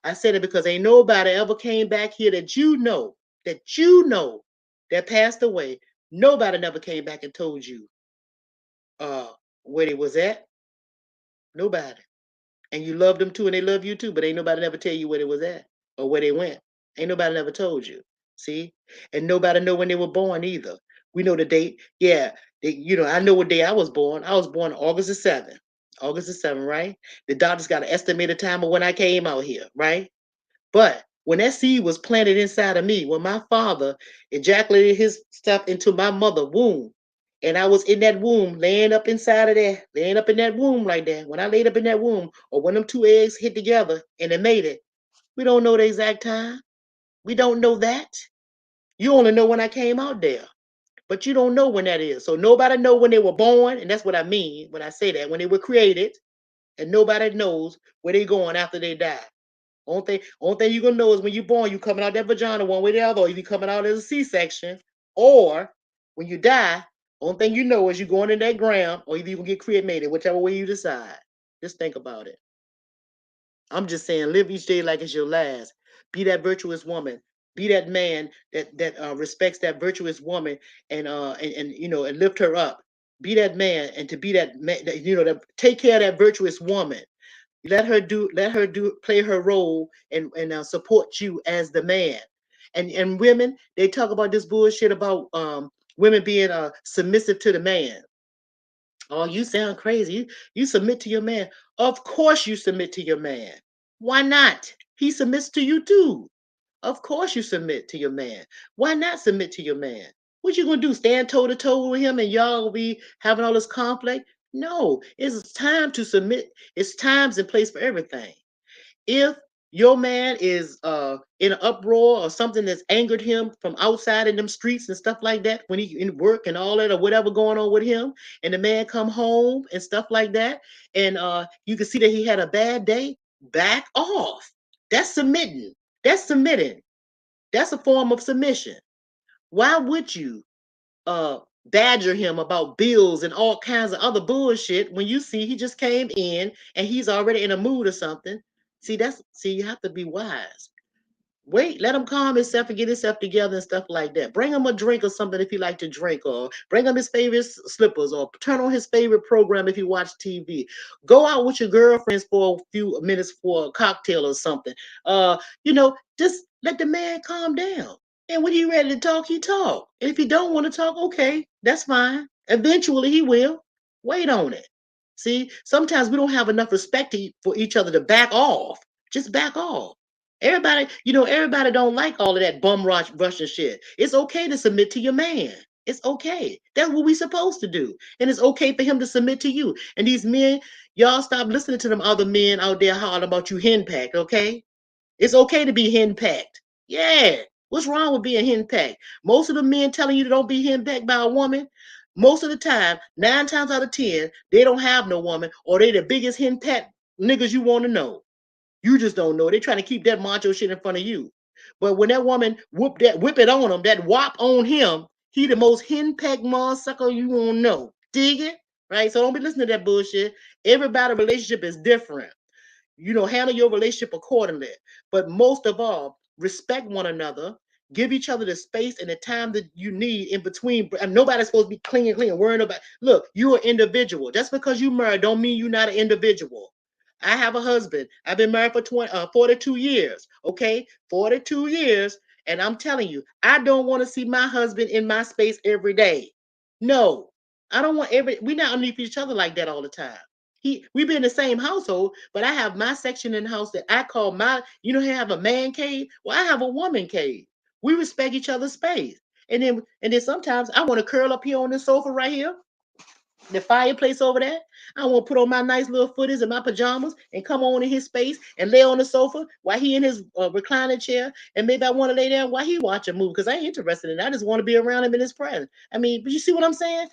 I said it because ain't nobody ever came back here that that passed away. Nobody never came back and told you uh where they was at. Nobody. And you love them too, and they love you too, but ain't nobody never tell you where they was at or where they went. Ain't nobody never told you. See? And nobody know when they were born either. We know the date. Yeah, I know what day I was born. I was born August the 7th. August the 7th, right? The doctors got an estimated time of when I came out here, right? But when that seed was planted inside of me, when my father ejaculated his stuff into my mother womb, and I was in that womb, laying up inside of there, laying up in that womb like that. When I laid up in that womb, or when them two eggs hit together and it made it, we don't know the exact time. We don't know that. You only know when I came out there, but you don't know when that is. So nobody know when they were born, and that's what I mean when I say that. When they were created, and nobody knows where they going after they die. Only thing you're gonna know is when you're born, you coming out that vagina one way or the other, or you coming out as a C-section, or when you die, only thing you know is you going in that ground, or either you gonna get cremated, whichever way you decide. Just think about it. I'm just saying, live each day like it's your last. Be that virtuous woman. Be that man that respects that virtuous woman and lift her up. Be that man, and to be that man, that take care of that virtuous woman. Let her do play her role and support you as the man. And women, they talk about this bullshit about women being submissive to the man. Oh, you sound crazy. You submit to your man. Of course you submit to your man. Why not? He submits to you too. Of course you submit to your man. Why not submit to your man? What you gonna do? Stand toe to toe with him and y'all be having all this conflict? No, it's time to submit. It's times and place for everything. If your man is in an uproar or something that's angered him from outside in them streets and stuff like that, when he in work and all that or whatever going on with him, and the man come home and stuff like that, and you can see that he had a bad day, back off. That's submitting. That's submitting. That's a form of submission. Why would you uh badger him about bills and all kinds of other bullshit when you see he just came in and he's already in a mood or something? See, you have to be wise. Wait, let him calm himself and get himself together and stuff like that. Bring him a drink or something if he like to drink, or bring him his favorite slippers, or turn on his favorite program if he watch TV. Go out with your girlfriends for a few minutes for a cocktail or something. Just let the man calm down. And when he ready to talk, he talk. And if he don't want to talk, okay, that's fine. Eventually he will. Wait on it. See, sometimes we don't have enough respect for each other to back off. Just back off. Everybody don't like all of that bum rush shit. It's okay to submit to your man. It's okay. That's what we supposed to do. And it's okay for him to submit to you. And these men, y'all stop listening to them other men out there hollering about you henpecked, okay? It's okay to be henpecked. Yeah. What's wrong with being henpecked? Most of the men telling you to don't be henpecked by a woman, most of the time, 9 times out of 10, they don't have no woman, or they the biggest henpecked niggas you want to know. You just don't know. They're trying to keep that macho shit in front of you. But when that woman whip it on him, that whop on him, he the most henpecked motherfucker you won't know. Dig it? Right? So don't be listening to that bullshit. Everybody's relationship is different. Handle your relationship accordingly. But most of all, respect one another. Give each other the space and the time that you need in between. And nobody's supposed to be clean, worrying about. Look, you're an individual. Just because you married don't mean you're not an individual. I have a husband. I've been married for 42 years. Okay, 42 years, and I'm telling you, I don't want to see my husband in my space every day. No, I don't want every. We're not underneath each other like that all the time. We be in the same household, but I have my section in the house that I call my. I have a man cave. Well, I have a woman cave. We respect each other's space, and then sometimes I want to curl up here on this sofa right here The fireplace over there. I want to put on my nice little footies and my pajamas and come on in his space and lay on the sofa while he in his reclining chair. And maybe I want to lay down while he watch a movie because I ain't interested in it. I just want to be around him in his presence. I mean, but you see what I'm saying?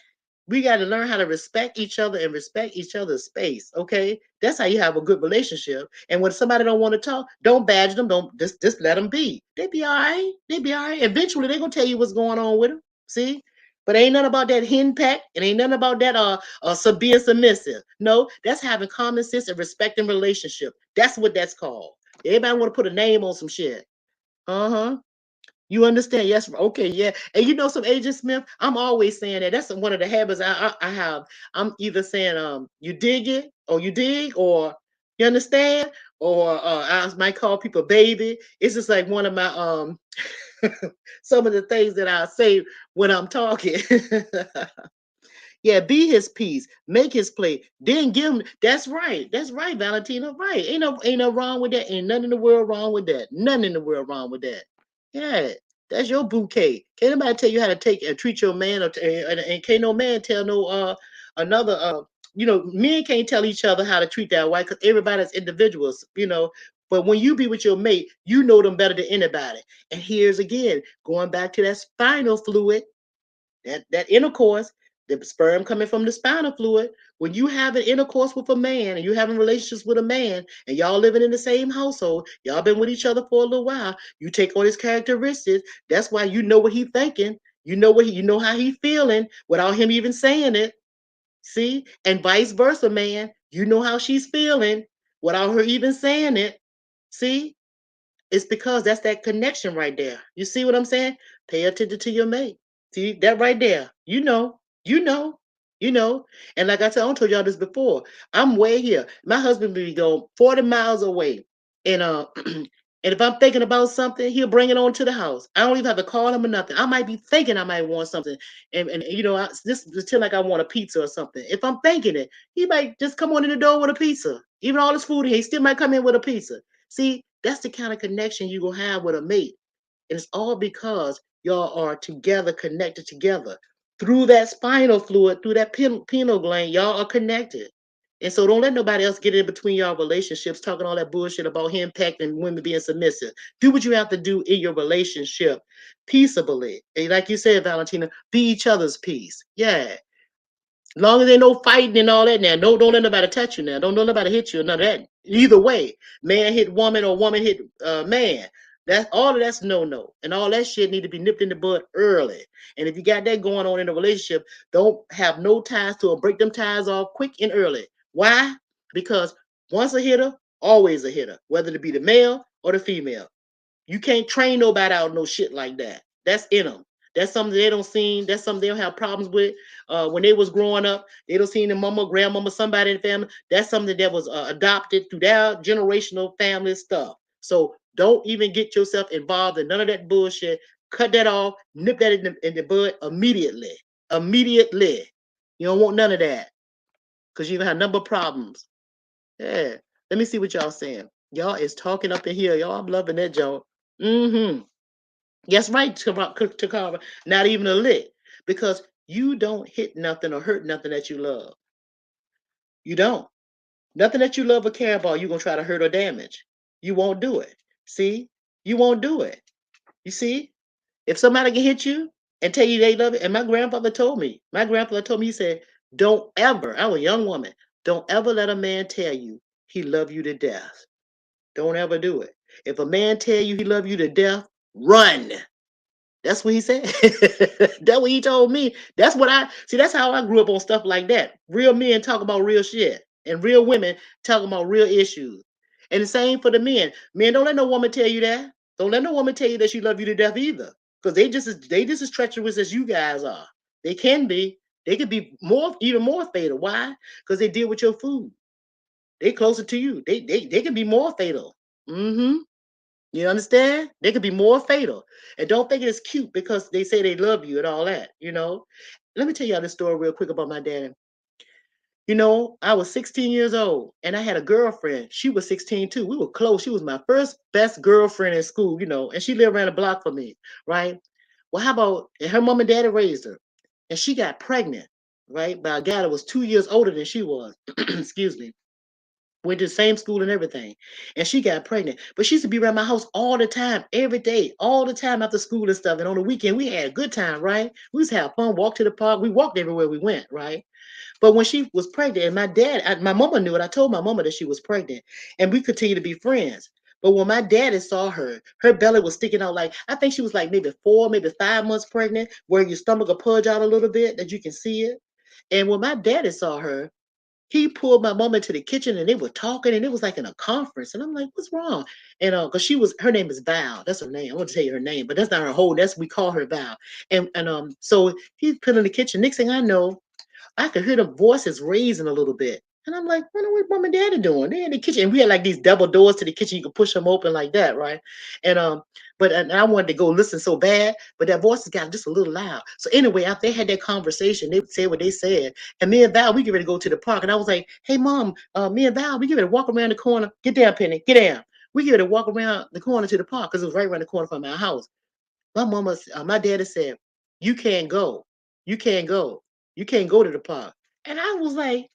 We got to learn how to respect each other and respect each other's space. Okay, that's how you have a good relationship. And when somebody don't want to talk, don't badge them. Don't just let them be. They be all right. They be all right. Eventually, they gonna tell you what's going on with them. See, but ain't nothing about that hen peck. It ain't nothing about that being submissive. No, that's having common sense and respecting relationship. That's what that's called. Everybody want to put a name on some shit. Uh-huh. You understand? Yes. Okay. Yeah. And you know some Agent Smith. I'm always saying that. That's one of the habits I have. I'm either saying you dig it or you dig or you understand or I might call people baby. It's just like one of my some of the things that I say when I'm talking. Yeah, be his peace, make his play, then give him. That's right. That's right, Valentina. Right. Ain't no wrong with that. Ain't nothing in the world wrong with that. Nothing in the world wrong with that. Yeah. That's your bouquet. Can't nobody tell you how to take and treat your man, and can't no man tell no another men can't tell each other how to treat their wife because everybody's individuals, But when you be with your mate, you know them better than anybody. And here's again, going back to that spinal fluid, that intercourse, the sperm coming from the spinal fluid. When you have an intercourse with a man and you having relationships with a man and y'all living in the same household, y'all been with each other for a little while, you take on his characteristics. That's why you know what he thinking. You know how he feeling without him even saying it. See? And vice versa, man. You know how she's feeling without her even saying it. See? It's because that's that connection right there. You see what I'm saying? Pay attention to your mate. See that right there. You know, you know. And like I said, I told y'all this before. I'm way here. My husband be going 40 miles away. And and if I'm thinking about something, he'll bring it on to the house. I don't even have to call him or nothing. I might be thinking I might want something. And this pretend like I want a pizza or something. If I'm thinking it, he might just come on in the door with a pizza. Even all this food, he still might come in with a pizza. See, that's the kind of connection you gonna have with a mate. And it's all because y'all are together, connected together. Through that spinal fluid, through that pineal gland, y'all are connected. And so don't let nobody else get in between y'all relationships, talking all that bullshit about him and women being submissive. Do what you have to do in your relationship peaceably. And like you said, Valentina, be each other's peace. Yeah. Long as ain't no fighting and all that now. No, don't let nobody touch you now. Don't let nobody hit you. None of that. Either way, man hit woman or woman hit man. That's all of that's no. And all that shit need to be nipped in the bud early. And if you got that going on in a relationship, don't have no ties to it. Break them ties off quick and early. Why? Because once a hitter, always a hitter, whether it be the male or the female. You can't train nobody out no shit like that. That's in them. That's something they don't see. That's something they don't have problems with. When they was growing up, they don't see the mama, grandmama, somebody in the family. That's something that was adopted through their generational family stuff. So don't even get yourself involved in none of that bullshit. Cut that off. Nip that in the bud immediately. Immediately. You don't want none of that because you're gonna have a number of problems. Yeah. Let me see what y'all saying. Y'all is talking up in here. Y'all, I'm loving that joke. Mm-hmm. That's right, Takara. Not even a lick. Because you don't hit nothing or hurt nothing that you love. You don't. Nothing that you love or care about, you're going to try to hurt or damage. You won't do it. See? You won't do it. You see? If somebody can hit you and tell you they love it, and my grandfather told me, he said, don't ever, I was a young woman, don't ever let a man tell you he love you to death. Don't ever do it. If a man tell you he love you to death, run. That's what he said. That's what he told me. That's what I see. That's how I grew up on stuff like that. Real men talk about real shit, and real women talking about real issues. And the same for the men. Men, don't let no woman tell you that. Don't let no woman tell you that she love you to death either, because they just as treacherous as you guys are. They can be. They could be even more fatal. Why? Because they deal with your food. They closer to you. They can be more fatal. Mm-hmm. You understand? They could be more fatal. And don't think it's cute because they say they love you and all that. Let me tell y'all this story real quick about my dad. I was 16 years old and I had a girlfriend. She was 16 too. We were close. She was my first best girlfriend in school, and she lived around the block from me, right? Well, how about and her mom and daddy raised her and she got pregnant, right? By a guy that was 2 years older than she was. Excuse me. Went to the same school and everything. And she got pregnant. But she used to be around my house all the time, every day, all the time after school and stuff. And on the weekend, we had a good time, right? We used to have fun, walk to the park. We walked everywhere we went, right? But when she was pregnant, and my mama knew it. I told my mama that she was pregnant, and we continued to be friends. But when my daddy saw her, her belly was sticking out like I think she was like maybe 4, maybe 5 months pregnant, where your stomach will pudge out a little bit that you can see it. And when my daddy saw her, he pulled my mom into the kitchen and they were talking and it was like in a conference. And I'm like, what's wrong? And because her name is Val. That's her name. I want to tell you her name, but that's not her whole, that's we call her Val. And so he's put in the kitchen. Next thing I know, I could hear the voices raising a little bit. And I'm like, what mom and daddy doing? They're in the kitchen. And we had like these double doors to the kitchen. You could push them open like that, right? And and I wanted to go listen so bad, but that voices got just a little loud. So anyway, after they had that conversation, they said what they said. And me and Val, we get ready to go to the park. And I was like, hey mom, me and Val, we get ready to walk around the corner. Get down, Penny, get down. We get ready to walk around the corner to the park because it was right around the corner from our house. My daddy said, "You can't go. You can't go. You can't go to the park." And I was like,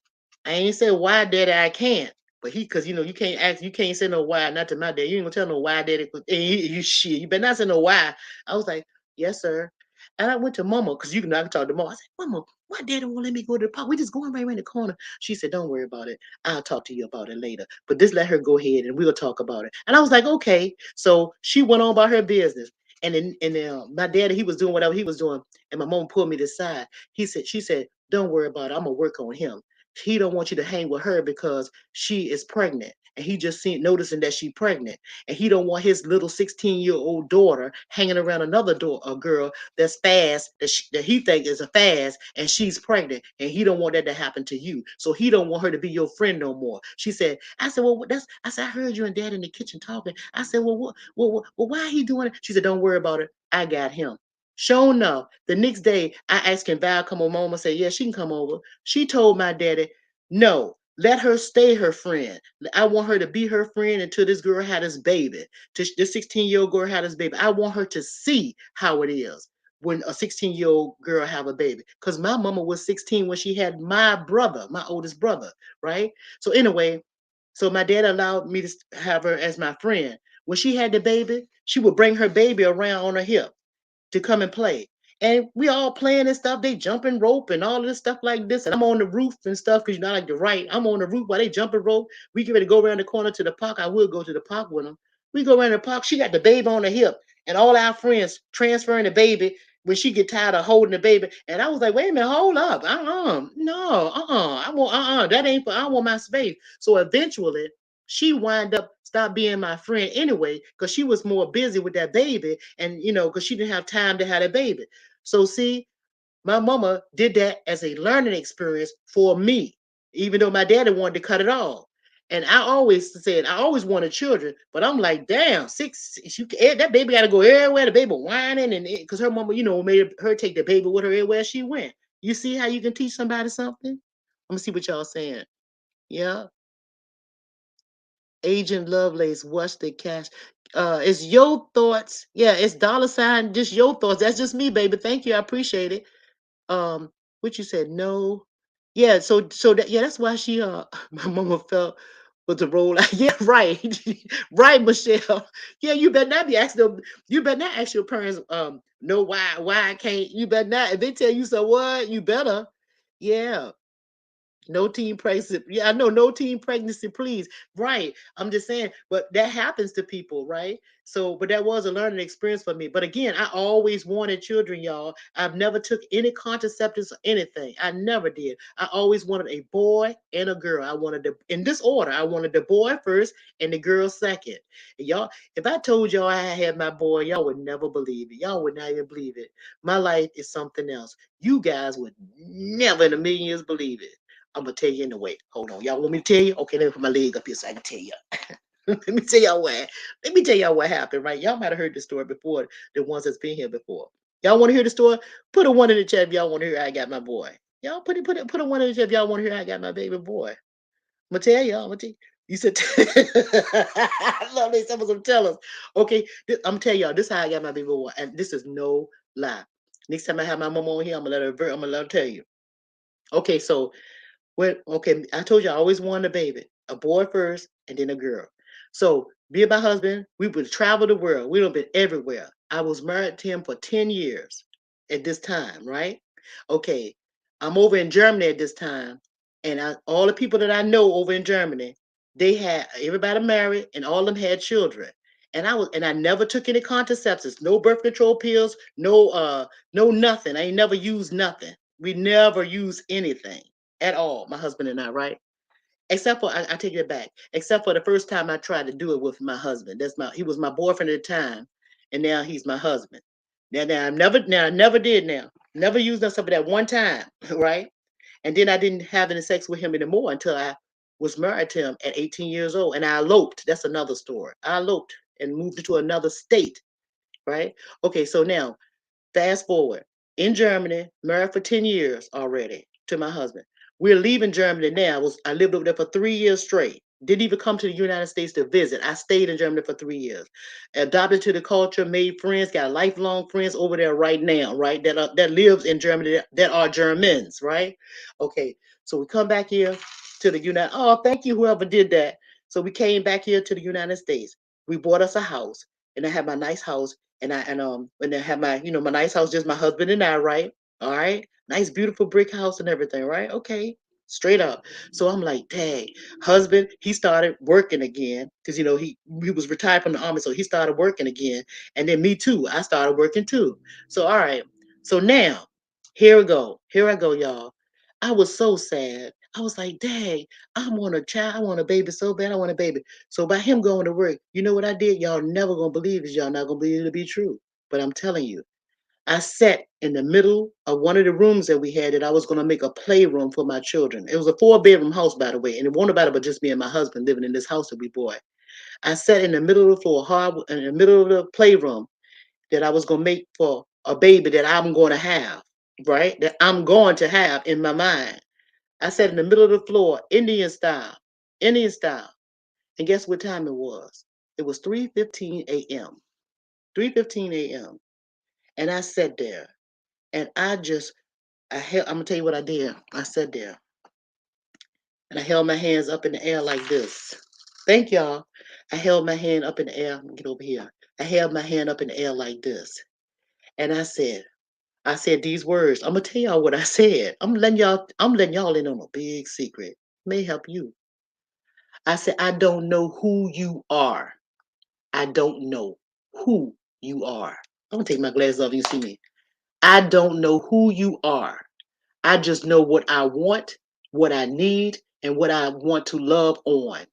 I ain't say why, daddy, I can't. But because you can't ask, you can't say no why, not to my dad. You ain't gonna tell no why, daddy. And you shit, you better not say no why. I was like, yes, sir. And I went to mama because I can talk to mama. I said, mama, why daddy won't let me go to the park? We just going right around the corner. She said, don't worry about it. I'll talk to you about it later. But just let her go ahead and we'll talk about it. And I was like, okay. So she went on about her business. And then my daddy, he was doing whatever he was doing, and my mom pulled me to the side. She said, "Don't worry about it. I'm gonna work on him. He don't want you to hang with her because she is pregnant, and he just seen noticing that she pregnant, and he don't want his little 16-year-old daughter hanging around a girl that's fast that he think is a fast, and she's pregnant, and he don't want that to happen to you. So he don't want her to be your friend no more." She said, "I said, well, that's I said I heard you and Dad in the kitchen talking. I said, well, why are he doing it?" She said, "Don't worry about it. I got him." Sure enough, the next day I asked can Val come over. My mama said, "Yeah, she can come over." She told my daddy, "No, let her stay her friend. I want her to be her friend until this girl had this baby. Till this 16-year-old girl had this baby. I want her to see how it is when a 16-year-old girl have a baby." Because my mama was 16 when she had my brother, my oldest brother, right? So anyway, so my dad allowed me to have her as my friend. When she had the baby, she would bring her baby around on her hip to come and play. And we all playing and stuff. They jumping rope and all of this stuff like this. And I'm on the roof and stuff because you're not like the right. I'm on the roof while they jumping rope. We get ready to go around the corner to the park. I will go to the park with them. We go around the park. She got the baby on the hip, and all our friends transferring the baby when she get tired of holding the baby. And I was like, wait a minute, hold up. No, I want that ain't for I want my space. So eventually she wind up stop being my friend anyway because she was more busy with that baby and because she didn't have time to have that baby. So see, my mama did that as a learning experience for me, even though my daddy wanted to cut it off. And I always said I always wanted children, but I'm like, damn, that baby got to go everywhere. The baby whining, and because her mama, made her take the baby with her everywhere she went. You see how you can teach somebody something? I'm gonna see what y'all saying. Yeah. Agent Lovelace, what's the cash? It's your thoughts. Yeah, it's dollar sign, just your thoughts. That's just me, baby. Thank you. I appreciate it. What you said, no. Yeah, so that's why she my mama felt with the role. Yeah, right. Right, Michelle. Yeah, you better not be asking them, you better not ask your parents no why I can't. You better not. If they tell you so what, you better. Yeah. No teen pregnancy. Yeah, I know. No teen pregnancy, please. Right. I'm just saying, but that happens to people, right? So, but that was a learning experience for me. But again, I always wanted children, y'all. I've never took any contraceptives or anything. I never did. I always wanted a boy and a girl. I wanted in this order. I wanted the boy first and the girl second. And y'all, if I told y'all I had my boy, y'all would never believe it. Y'all would not even believe it. My life is something else. You guys would never in a million years believe it. I'm gonna tell you anyway. Hold on. Y'all want me to tell you? Okay, let me put my leg up here so I can tell you. let me tell y'all what. Let me tell y'all what happened, right? Y'all might have heard the story before, the ones that's been here before. Y'all want to hear the story? Put a one in the chat if y'all want to hear I got my boy. Y'all put a one in the chat if y'all want to hear I got my baby boy. I'm gonna tell y'all. I'm gonna tell you. You said I love these some tell us. Okay, I'm gonna tell y'all this is how I got my baby boy, and this is no lie. Next time I have my mom on here, I'm gonna let her tell you. Okay, so okay, I told you I always wanted a baby, a boy first, and then a girl. So me and my husband, we would travel the world. We have been everywhere. I was married to him for 10 years at this time, right? Okay, I'm over in Germany at this time, and all the people that I know over in Germany, they had everybody married, and all of them had children. And I never took any contraceptives, no birth control pills, no nothing. I ain't never used nothing. We never used anything at all, my husband and I, right? Except for I take it back. Except for the first time I tried to do it with my husband. He was my boyfriend at the time, and now he's my husband. I never did now. Never used that stuff that one time, right? And then I didn't have any sex with him anymore until I was married to him at 18 years old. And I eloped. That's another story. I eloped and moved into another state, right? Okay, so now fast forward, in Germany, married for 10 years already to my husband. We're leaving Germany now. I lived over there for 3 years straight. Didn't even come to the United States to visit. I stayed in Germany for 3 years. Adopted to the culture, made friends, got lifelong friends over there right now, right? That lives in Germany that are Germans, right? Okay, so we come back here to the United. Oh, thank you, whoever did that. So we came back here to the United States. We bought us a house, and I had my nice house and I have my nice house, just my husband and I, right? All right. Nice, beautiful brick house and everything, right? Okay. Straight up. So I'm like, dang, husband, he started working again because he was retired from the army, so he started working again. And then me too. I started working too. So all right. So now, here we go. Here I go, y'all. I was so sad. I was like, dang, I want a child, I want a baby so bad, I want a baby. So by him going to work, you know what I did? Y'all never gonna believe this. Y'all not gonna believe it to be true. But I'm telling you, I sat in the middle of one of the rooms that we had that I was gonna make a playroom for my children. It was a 4 bedroom house, by the way, and it wasn't about it but just me and my husband living in this house that we bought. I sat in the middle of the floor, hard in the middle of the playroom that I was gonna make for a baby that I'm gonna have, right? That I'm going to have in my mind. I sat in the middle of the floor, Indian style, Indian style. And guess what time it was? It was 3:15 a.m. 3:15 a.m. And I sat there and I'm gonna tell you what I did. I sat there and I held my hands up in the air like this. Thank y'all. I held my hand up in the air. Get over here. I held my hand up in the air like this. And I said these words. I'm gonna tell y'all what I said. I'm letting y'all in on a big secret. May help you. I said, I don't know who you are. I don't know who you are. I'm gonna take my glasses off. You can see me. I don't know who you are. I just know what I want, what I need, and what I want to love on.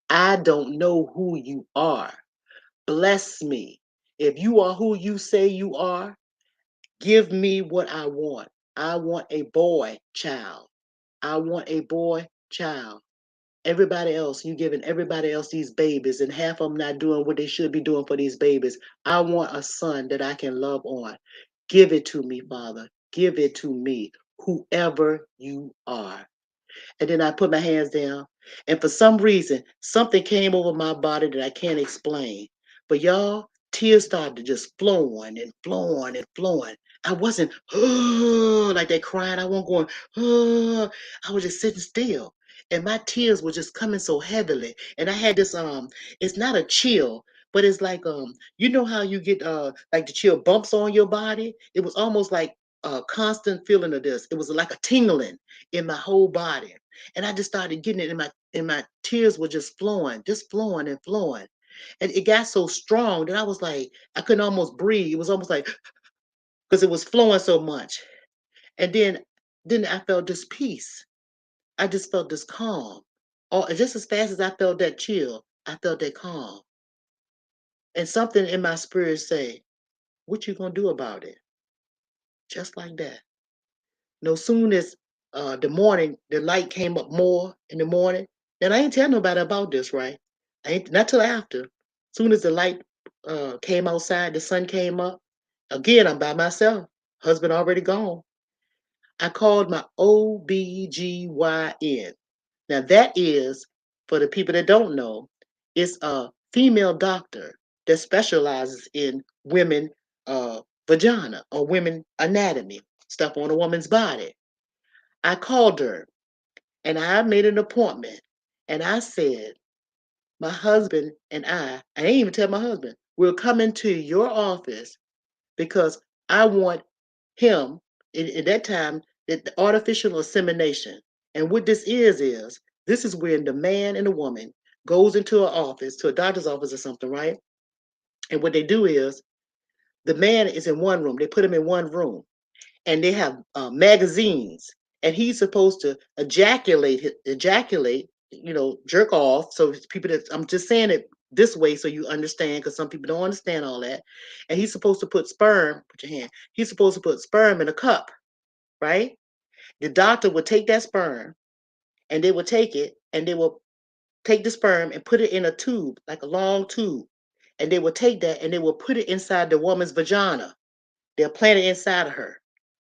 I don't know who you are. Bless me. If you are who you say you are, give me what I want. I want a boy child. I want a boy child. Everybody else, you giving everybody else these babies, and half of them not doing what they should be doing for these babies. I want a son that I can love on. Give it to me, Father. Give it to me, whoever you are. And then I put my hands down. And for some reason, something came over my body that I can't explain. But y'all, tears started just flowing and flowing and flowing. I wasn't like that crying. I wasn't going, I was just sitting still. And my tears were just coming so heavily. And I had this it's not a chill, but it's like you know how you get like the chill bumps on your body? It was almost like a constant feeling of this. It was like a tingling in my whole body. And I just started getting it in my tears were just flowing and flowing. And it got so strong that I was like, I couldn't almost breathe. It was almost like because it was flowing so much. And then I felt this peace. I just felt this calm. Just as fast as I felt that chill, I felt that calm. And something in my spirit say, what you gonna do about it? Just like that. No soon as the morning, the light came up more in the morning. And I ain't tell nobody about this, right? I ain't not till after. Soon as the light came outside, the sun came up. Again, I'm by myself. Husband already gone. I called my OBGYN. Now that is for the people that don't know, it's a female doctor that specializes in women vagina or women anatomy, stuff on a woman's body. I called her and I made an appointment and I said, my husband and I didn't even tell my husband, we're coming to your office because I want him at that time the artificial insemination. And what this is this is when the man and the woman goes into an office, to a doctor's office or something, right? And what they do is the man is in one room. They put him in one room, and they have magazines, and he's supposed to ejaculate, jerk off. So people that I'm just saying it this way so you understand, because some people don't understand all that. And he's supposed to put sperm. Put your hand. He's supposed to put sperm in a cup, right? The doctor would take that sperm, and they would take it, and they will take the sperm and put it in a tube, like a long tube, and they will take that and they will put it inside the woman's vagina. They'll plant it inside of her,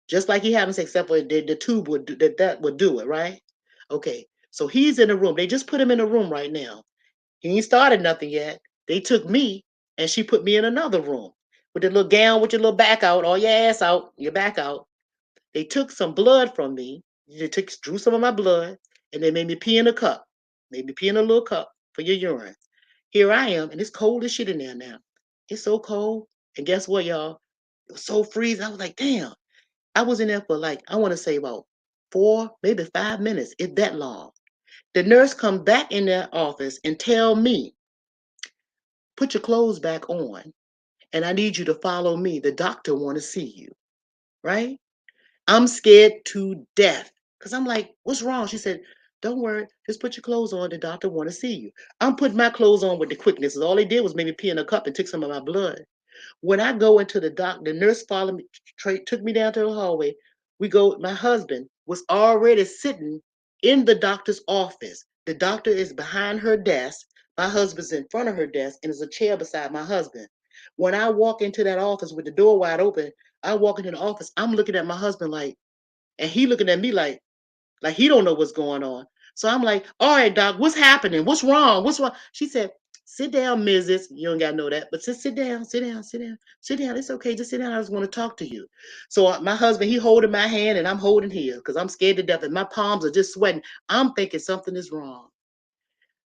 just like he happens, except for the tube would do, that would do it, right? Okay, so he's in the room. They just put him in the room right now. He ain't started nothing yet. They took me and she put me in another room with the little gown with your little back out, all your ass out, your back out. They took some blood from me. Drew some of my blood, and they made me pee in a cup. Made me pee in a little cup for your urine. Here I am, and it's cold as shit in there now. It's so cold. And guess what, y'all? It was so freezing. I was like, damn. I was in there for like, I want to say about 4, maybe 5 minutes. It's that long. The nurse come back in their office and tell me, put your clothes back on, and I need you to follow me. The doctor want to see you, right? I'm scared to death because I'm like, what's wrong? She said, don't worry, just put your clothes on. The doctor want to see you. I'm putting my clothes on with the quickness. All they did was maybe pee in a cup and took some of my blood. When I go into the doctor, the nurse followed me, took me down to the hallway. We go, my husband was already sitting in the doctor's office. The doctor is behind her desk. My husband's in front of her desk, and there's a chair beside my husband. When I walk into that office with the door wide open, I walk into the office, I'm looking at my husband like, and he looking at me like he don't know what's going on. So I'm like, all right, doc, what's happening? What's wrong? What's wrong? She said, sit down, Mrs. You don't got to know that, but just sit down, sit down, sit down, sit down. It's okay. Just sit down. I just want to talk to you. So my husband, he holding my hand and I'm holding his because I'm scared to death and my palms are just sweating. I'm thinking something is wrong.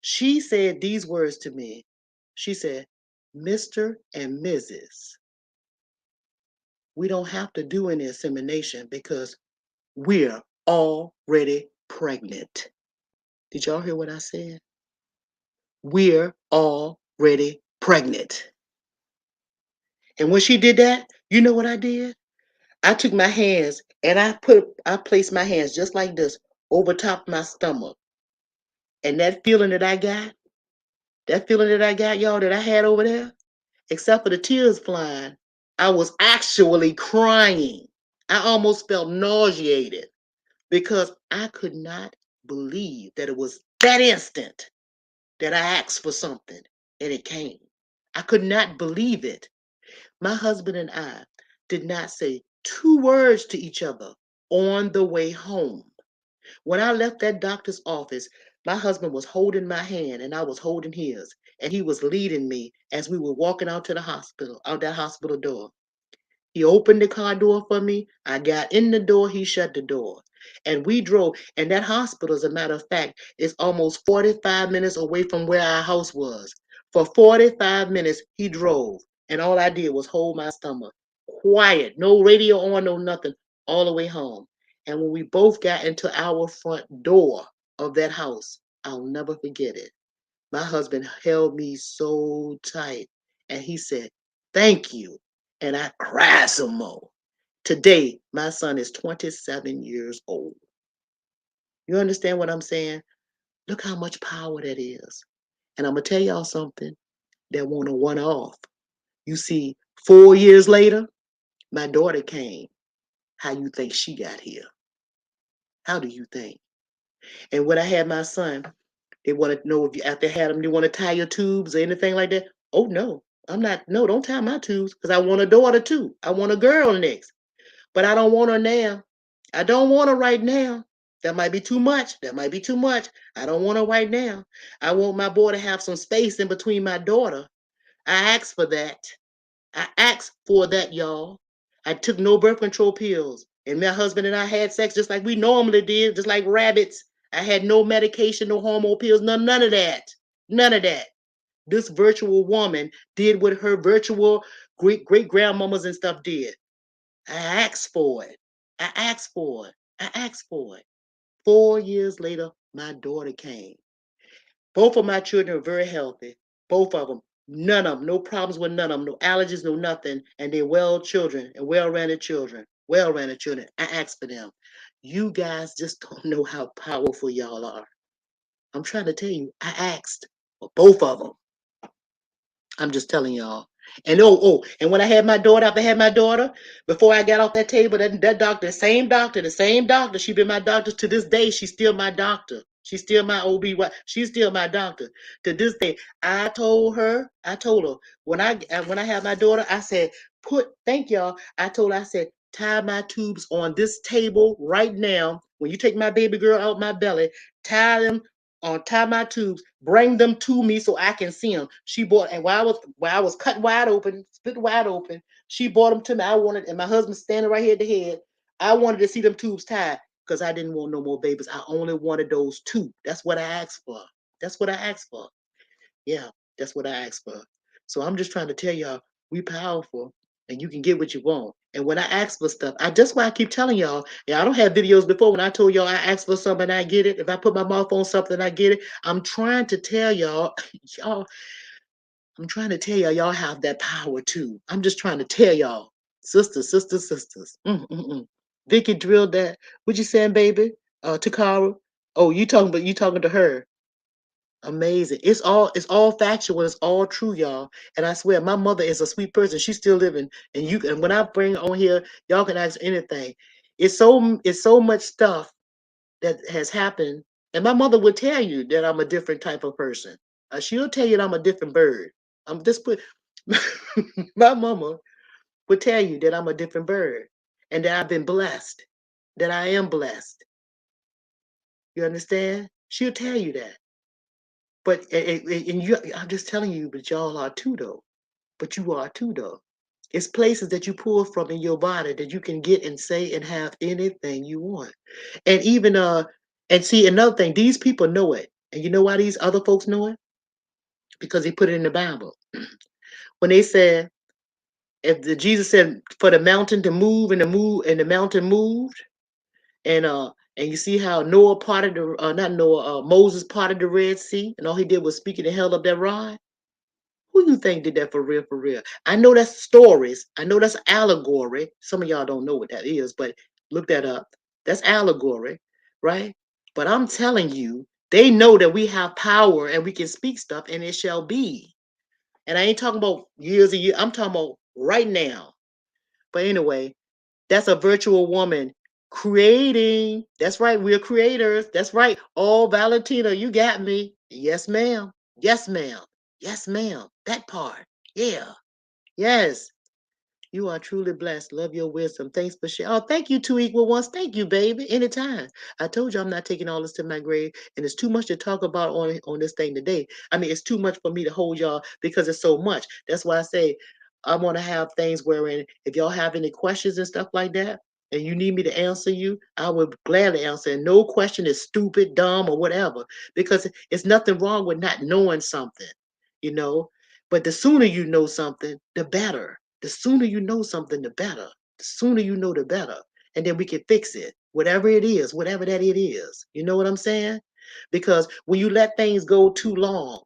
She said these words to me. She said, Mr. and Mrs., we don't have to do any insemination because we're already pregnant. Did y'all hear what I said? We're already pregnant. And when she did that, you know what I did? I took my hands and I placed my hands just like this over top of my stomach. And that feeling that I got, y'all, that I had over there, except for the tears flying, I was actually crying. I almost felt nauseated because I could not believe that it was that instant that I asked for something and it came. I could not believe it. My husband and I did not say 2 words to each other on the way home. When I left that doctor's office, my husband was holding my hand and I was holding his, and he was leading me as we were walking out to the hospital, out that hospital door. He opened the car door for me. I got in the door. He shut the door. And we drove. And that hospital, as a matter of fact, is almost 45 minutes away from where our house was. For 45 minutes, he drove. And all I did was hold my stomach. Quiet. No radio on, no nothing. All the way home. And when we both got into our front door of that house, I'll never forget it. My husband held me so tight and he said, thank you. And I cried some more. Today, my son is 27 years old. You understand what I'm saying? Look how much power that is. And I'm going to tell y'all something that won't one off. You see, 4 years later, my daughter came. How you think she got here? How do you think? And when I had my son, they want to know if you after had them, you want to tie your tubes or anything like that. Oh no, I'm not. No, don't tie my tubes because I want a daughter too. I want a girl next, but I don't want her now. I don't want her right now. That might be too much. That might be too much. I don't want her right now. I want my boy to have some space in between my daughter. I asked for that. I asked for that, y'all. I took no birth control pills. And my husband and I had sex just like we normally did, just like rabbits. I had no medication, no hormone pills, none of that. None of that. This virtual woman did what her virtual great grandmamas and stuff did. I asked for it. I asked for it. I asked for it. 4 years later, my daughter came. Both of my children are very healthy. Both of them. None of them. No problems with none of them. No allergies, no nothing. And they're well children and well-rounded children. Well-rounded children. I asked for them. You guys just don't know how powerful y'all are. I'm trying to tell you, I asked for both of them. I'm just telling y'all. And and when I had my daughter, after I had my daughter, before I got off that table, that doctor, the same doctor, she been my doctor to this day. She's still my doctor. She's still my OB. She's still my doctor to this day. I told her when I had my daughter, I said, thank y'all. I said, tie my tubes on this table right now. When you take my baby girl out my belly, tie my tubes, bring them to me so I can see them. She bought, and while I was cut wide open, split wide open, she brought them to me. I wanted, and my husband standing right here at the head. I wanted to see them tubes tied because I didn't want no more babies. I only wanted those two. That's what I asked for. That's what I asked for. Yeah, that's what I asked for. So I'm just trying to tell y'all, we powerful and you can get what you want. And when I ask for stuff, that's why I keep telling y'all, yeah, I don't have videos before when I told y'all I asked for something, I get it. If I put my mouth on something, I get it. I'm trying to tell y'all, y'all, I'm trying to tell y'all have that power too. I'm just trying to tell y'all, sisters, sisters, sisters. Vicky drilled that. What you saying, baby? Takara. Oh, you talking to her. Amazing. It's all factual. It's all true, y'all. And I swear, my mother is a sweet person. She's still living. And when I bring her on here, y'all can ask anything. It's so much stuff that has happened. And my mother would tell you that I'm a different type of person. She'll tell you that I'm a different bird. I'm just put my mama would tell you that I'm a different bird and that I've been blessed. That I am blessed. You understand? She'll tell you that. But I'm just telling you, but y'all are too though. But you are too though. It's places that you pull from in your body that you can get and say and have anything you want. And even and see another thing, these people know it. And you know why these other folks know it? Because they put it in the Bible. When they said Jesus said for the mountain to move and the mountain moved, and you see how Noah parted the not Noah, Moses parted the Red Sea, and all he did was speak and held up that rod. Who you think did that for real, for real? I know that's stories. I know that's allegory. Some of y'all don't know what that is, but look that up. That's allegory, right? But I'm telling you, they know that we have power and we can speak stuff and it shall be. And I ain't talking about years and years. I'm talking about right now. But anyway, that's a virtual woman creating. That's right. We're creators. That's right. Oh, Valentina, you got me. Yes, ma'am. Yes, ma'am. Yes, ma'am. That part. Yeah. Yes. You are truly blessed. Love your wisdom. Thanks for sharing. Oh, thank you, two equal ones. Thank you, baby. Anytime. I told you I'm not taking all this to my grave, and it's too much to talk about on this thing today. I mean, it's too much for me to hold y'all because it's so much. That's why I say I want to have things wherein if y'all have any questions and stuff like that, and you need me to answer you, I would gladly answer. And no question is stupid, dumb, or whatever, because it's nothing wrong with not knowing something, you know. But the sooner you know something, the better. The sooner you know something, the better. The sooner you know, the better. And then we can fix it, whatever it is, whatever that it is. You know what I'm saying? Because when you let things go too long,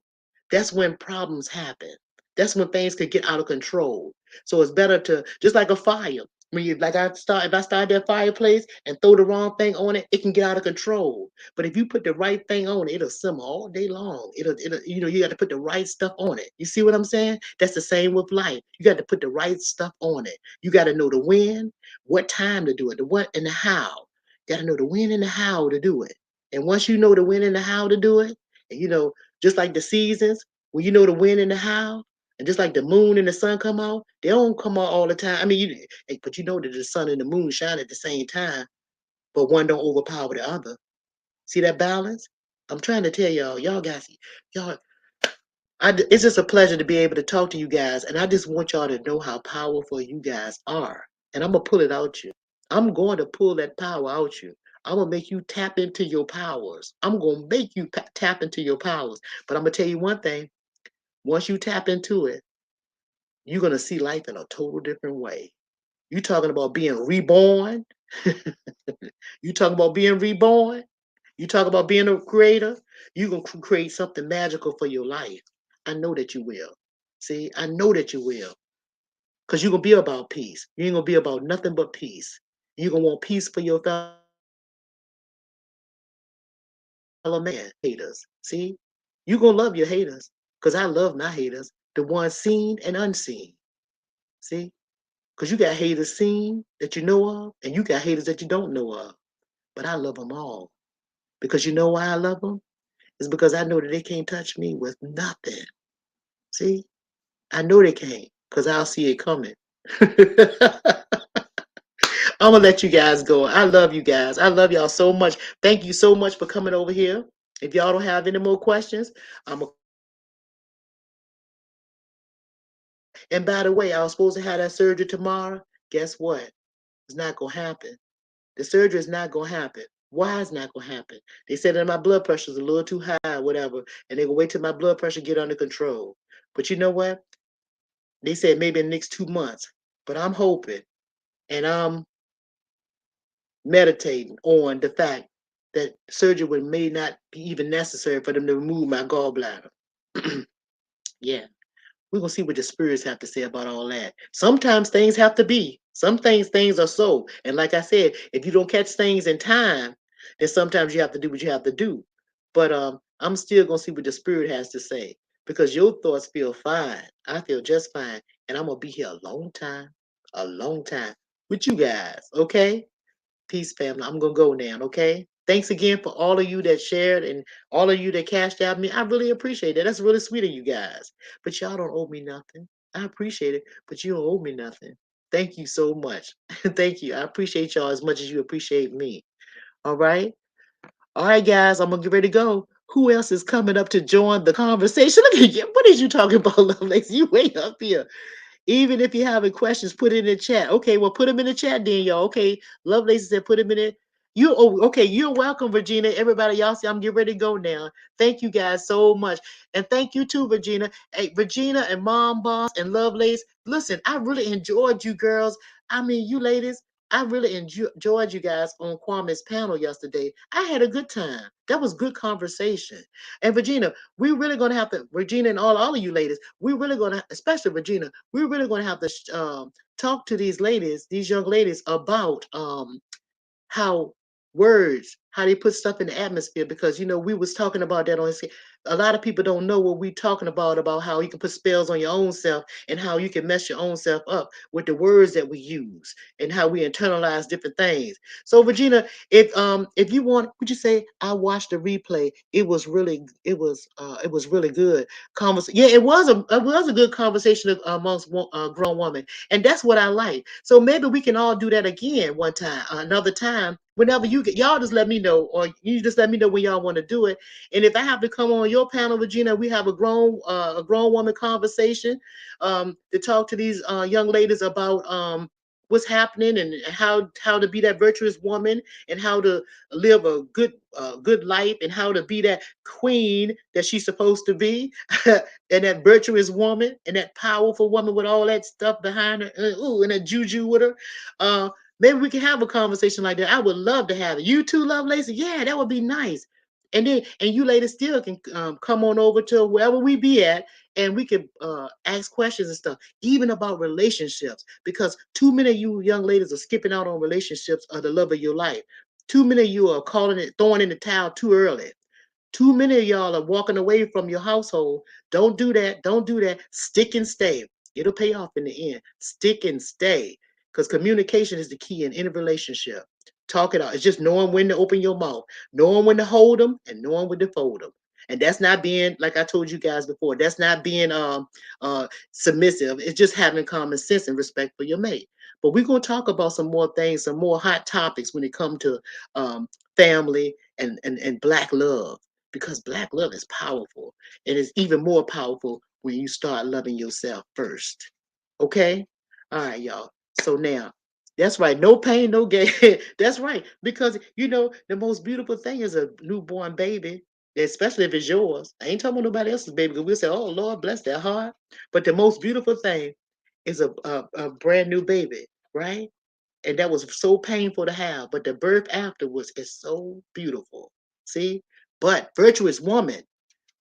that's when problems happen. That's when things could get out of control. So it's better to just like a fire. When you like if I start that fireplace and throw the wrong thing on it, it can get out of control. But if you put the right thing on it, it'll simmer all day long. It'll you got to put the right stuff on it. You see what I'm saying? That's the same with life. You got to put the right stuff on it. You got to know the when, what time to do it, the what and the how. You got to know the when and the how to do it. And once you know the when and the how to do it, and just like the seasons, when you know the when and the how, and just like the moon and the sun come out, they don't come out all the time. I mean, but you know that the sun and the moon shine at the same time, but one don't overpower the other. See that balance? I'm trying to tell y'all guys, y'all, it's just a pleasure to be able to talk to you guys, and I just want y'all to know how powerful you guys are, and I'm gonna pull it out you. I'm going to pull that power out you. I'm gonna make you tap into your powers. I'm gonna make you tap into your powers. But I'm gonna tell you one thing: once you tap into it, you're gonna see life in a total different way. You talking about being reborn? You talking about being reborn? You talk about being a creator? You gonna create something magical for your life. I know that you will. See, I know that you will. Because you're gonna be about peace. You ain't gonna be about nothing but peace. You're gonna want peace for your fellow man. Haters. See? You're gonna love your haters. Because I love my haters. The ones seen and unseen. See? Because you got haters seen that you know of, and you got haters that you don't know of. But I love them all. Because you know why I love them? It's because I know that they can't touch me with nothing. See? I know they can't because I'll see it coming. I'm gonna let you guys go. I love you guys. I love y'all so much. Thank you so much for coming over here. If y'all don't have any more questions, I'm a, and by the way, I was supposed to have that surgery tomorrow. Guess what? It's not gonna happen. The surgery is not gonna happen. Why is not gonna happen? They said that my blood pressure is a little too high, whatever, and they gonna wait till my blood pressure get under control. But you know what? They said maybe in the next 2 months. But I'm hoping and I'm meditating on the fact that surgery would may not be even necessary for them to remove my gallbladder. Yeah, we're gonna see what the spirits have to say about all that. Sometimes things have to be. Some things are so. And like I said, if you don't catch things in time, then sometimes you have to do what you have to do. But I'm still gonna see what the spirit has to say because your thoughts feel fine. I feel just fine, and I'm gonna be here a long time with you guys. Okay. Peace, family. I'm gonna go now, okay? Thanks again for all of you that shared and all of you that cashed out me. I really appreciate that. That's really sweet of you guys. But y'all don't owe me nothing. I appreciate it, but you don't owe me nothing. Thank you so much. Thank you. I appreciate y'all as much as you appreciate me. All right? All right, guys, I'm gonna get ready to go. Who else is coming up to join the conversation? Look at you. What is you talking about, Lovelace? You way up here. Even if you have any questions, put it in the chat. Okay, well, put them in the chat then, y'all. Okay, Lovelace said put them in it. You oh, okay? You're welcome, Regina. Everybody, y'all see, I'm getting ready to go now. Thank you guys so much, and thank you too, Regina. Hey, Regina and Mom Boss and Lovelace. Listen, I really enjoyed you girls. I mean, you ladies. I really enjoyed you guys on Kwame's panel yesterday. I had a good time. That was good conversation. And Regina, we really gonna have to, Regina and all of you ladies, we really gonna, especially Regina, we're really gonna have to talk to these ladies, these young ladies about how words, how they put stuff in the atmosphere. Because you know, we was talking about that on his. A lot of people don't know what we talking about how you can put spells on your own self and how you can mess your own self up with the words that we use and how we internalize different things. So Regina, if you want, would you say I watched the replay? It was really good. Yeah, it was a good conversation amongst grown women, and that's what I like. So maybe we can all do that again one time, another time. Whenever you get, y'all just let me know, or you just let me know when y'all want to do it. And if I have to come on your panel, Regina, we have a grown woman conversation to talk to these young ladies about what's happening and how to be that virtuous woman and how to live a good life and how to be that queen that she's supposed to be and that virtuous woman and that powerful woman with all that stuff behind her ooh, and that juju with her. Maybe we can have a conversation like that. I would love to have it. You too, Lovelace? Yeah, that would be nice. And you ladies still can come on over to wherever we be at, and we can ask questions and stuff, even about relationships, because too many of you young ladies are skipping out on relationships or the love of your life. Too many of you are calling it, throwing in the towel too early. Too many of y'all are walking away from your household. Don't do that. Don't do that. Stick and stay. It'll pay off in the end. Stick and stay. Because communication is the key in any relationship. Talk it out. It's just knowing when to open your mouth, knowing when to hold them, and knowing when to fold them. And that's not being, like I told you guys before, that's not being submissive. It's just having common sense and respect for your mate. But we're going to talk about some more things, some more hot topics when it comes to family and Black love, because Black love is powerful. And it's even more powerful when you start loving yourself first. Okay? All right, y'all. So now That's right. No pain, no gain. That's right. Because the most beautiful thing is a newborn baby, especially if it's yours. I ain't talking about nobody else's baby because we'll say, "Oh Lord, bless their heart." But the most beautiful thing is a brand new baby, right? And that was so painful to have. But the birth afterwards is so beautiful. See? But virtuous woman,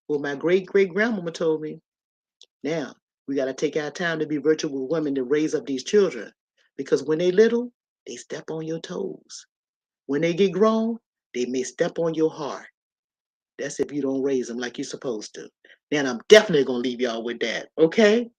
well, my great great grandmama told me, now, we got to take our time to be virtual women to raise up these children because when they little, they step on your toes. When they get grown, they may step on your heart. That's if you don't raise them like you're supposed to. Then I'm definitely going to leave y'all with that. Okay?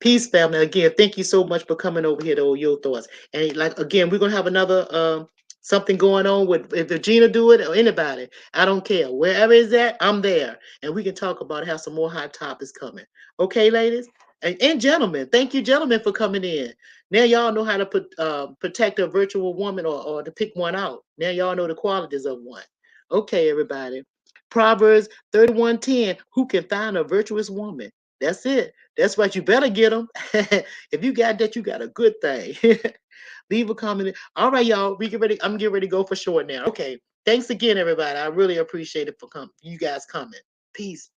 Peace, family. Again, thank you so much for coming over here to all your thoughts. And like again, we're gonna have another something going on with if Regina do it or anybody. I don't care. Wherever it's at, I'm there. And we can talk about it, have some more hot topics coming. Okay, ladies? And gentlemen, thank you, gentlemen, for coming in. Now y'all know how to protect a virtual woman or to pick one out. Now y'all know the qualities of one. Okay, everybody. Proverbs 31:10. Who can find a virtuous woman? That's it. That's right. You better get them. If you got that, you got a good thing. Leave a comment. All right, y'all. We get ready. I'm getting ready to go for short now. Okay. Thanks again, everybody. I really appreciate it for you guys coming. Peace.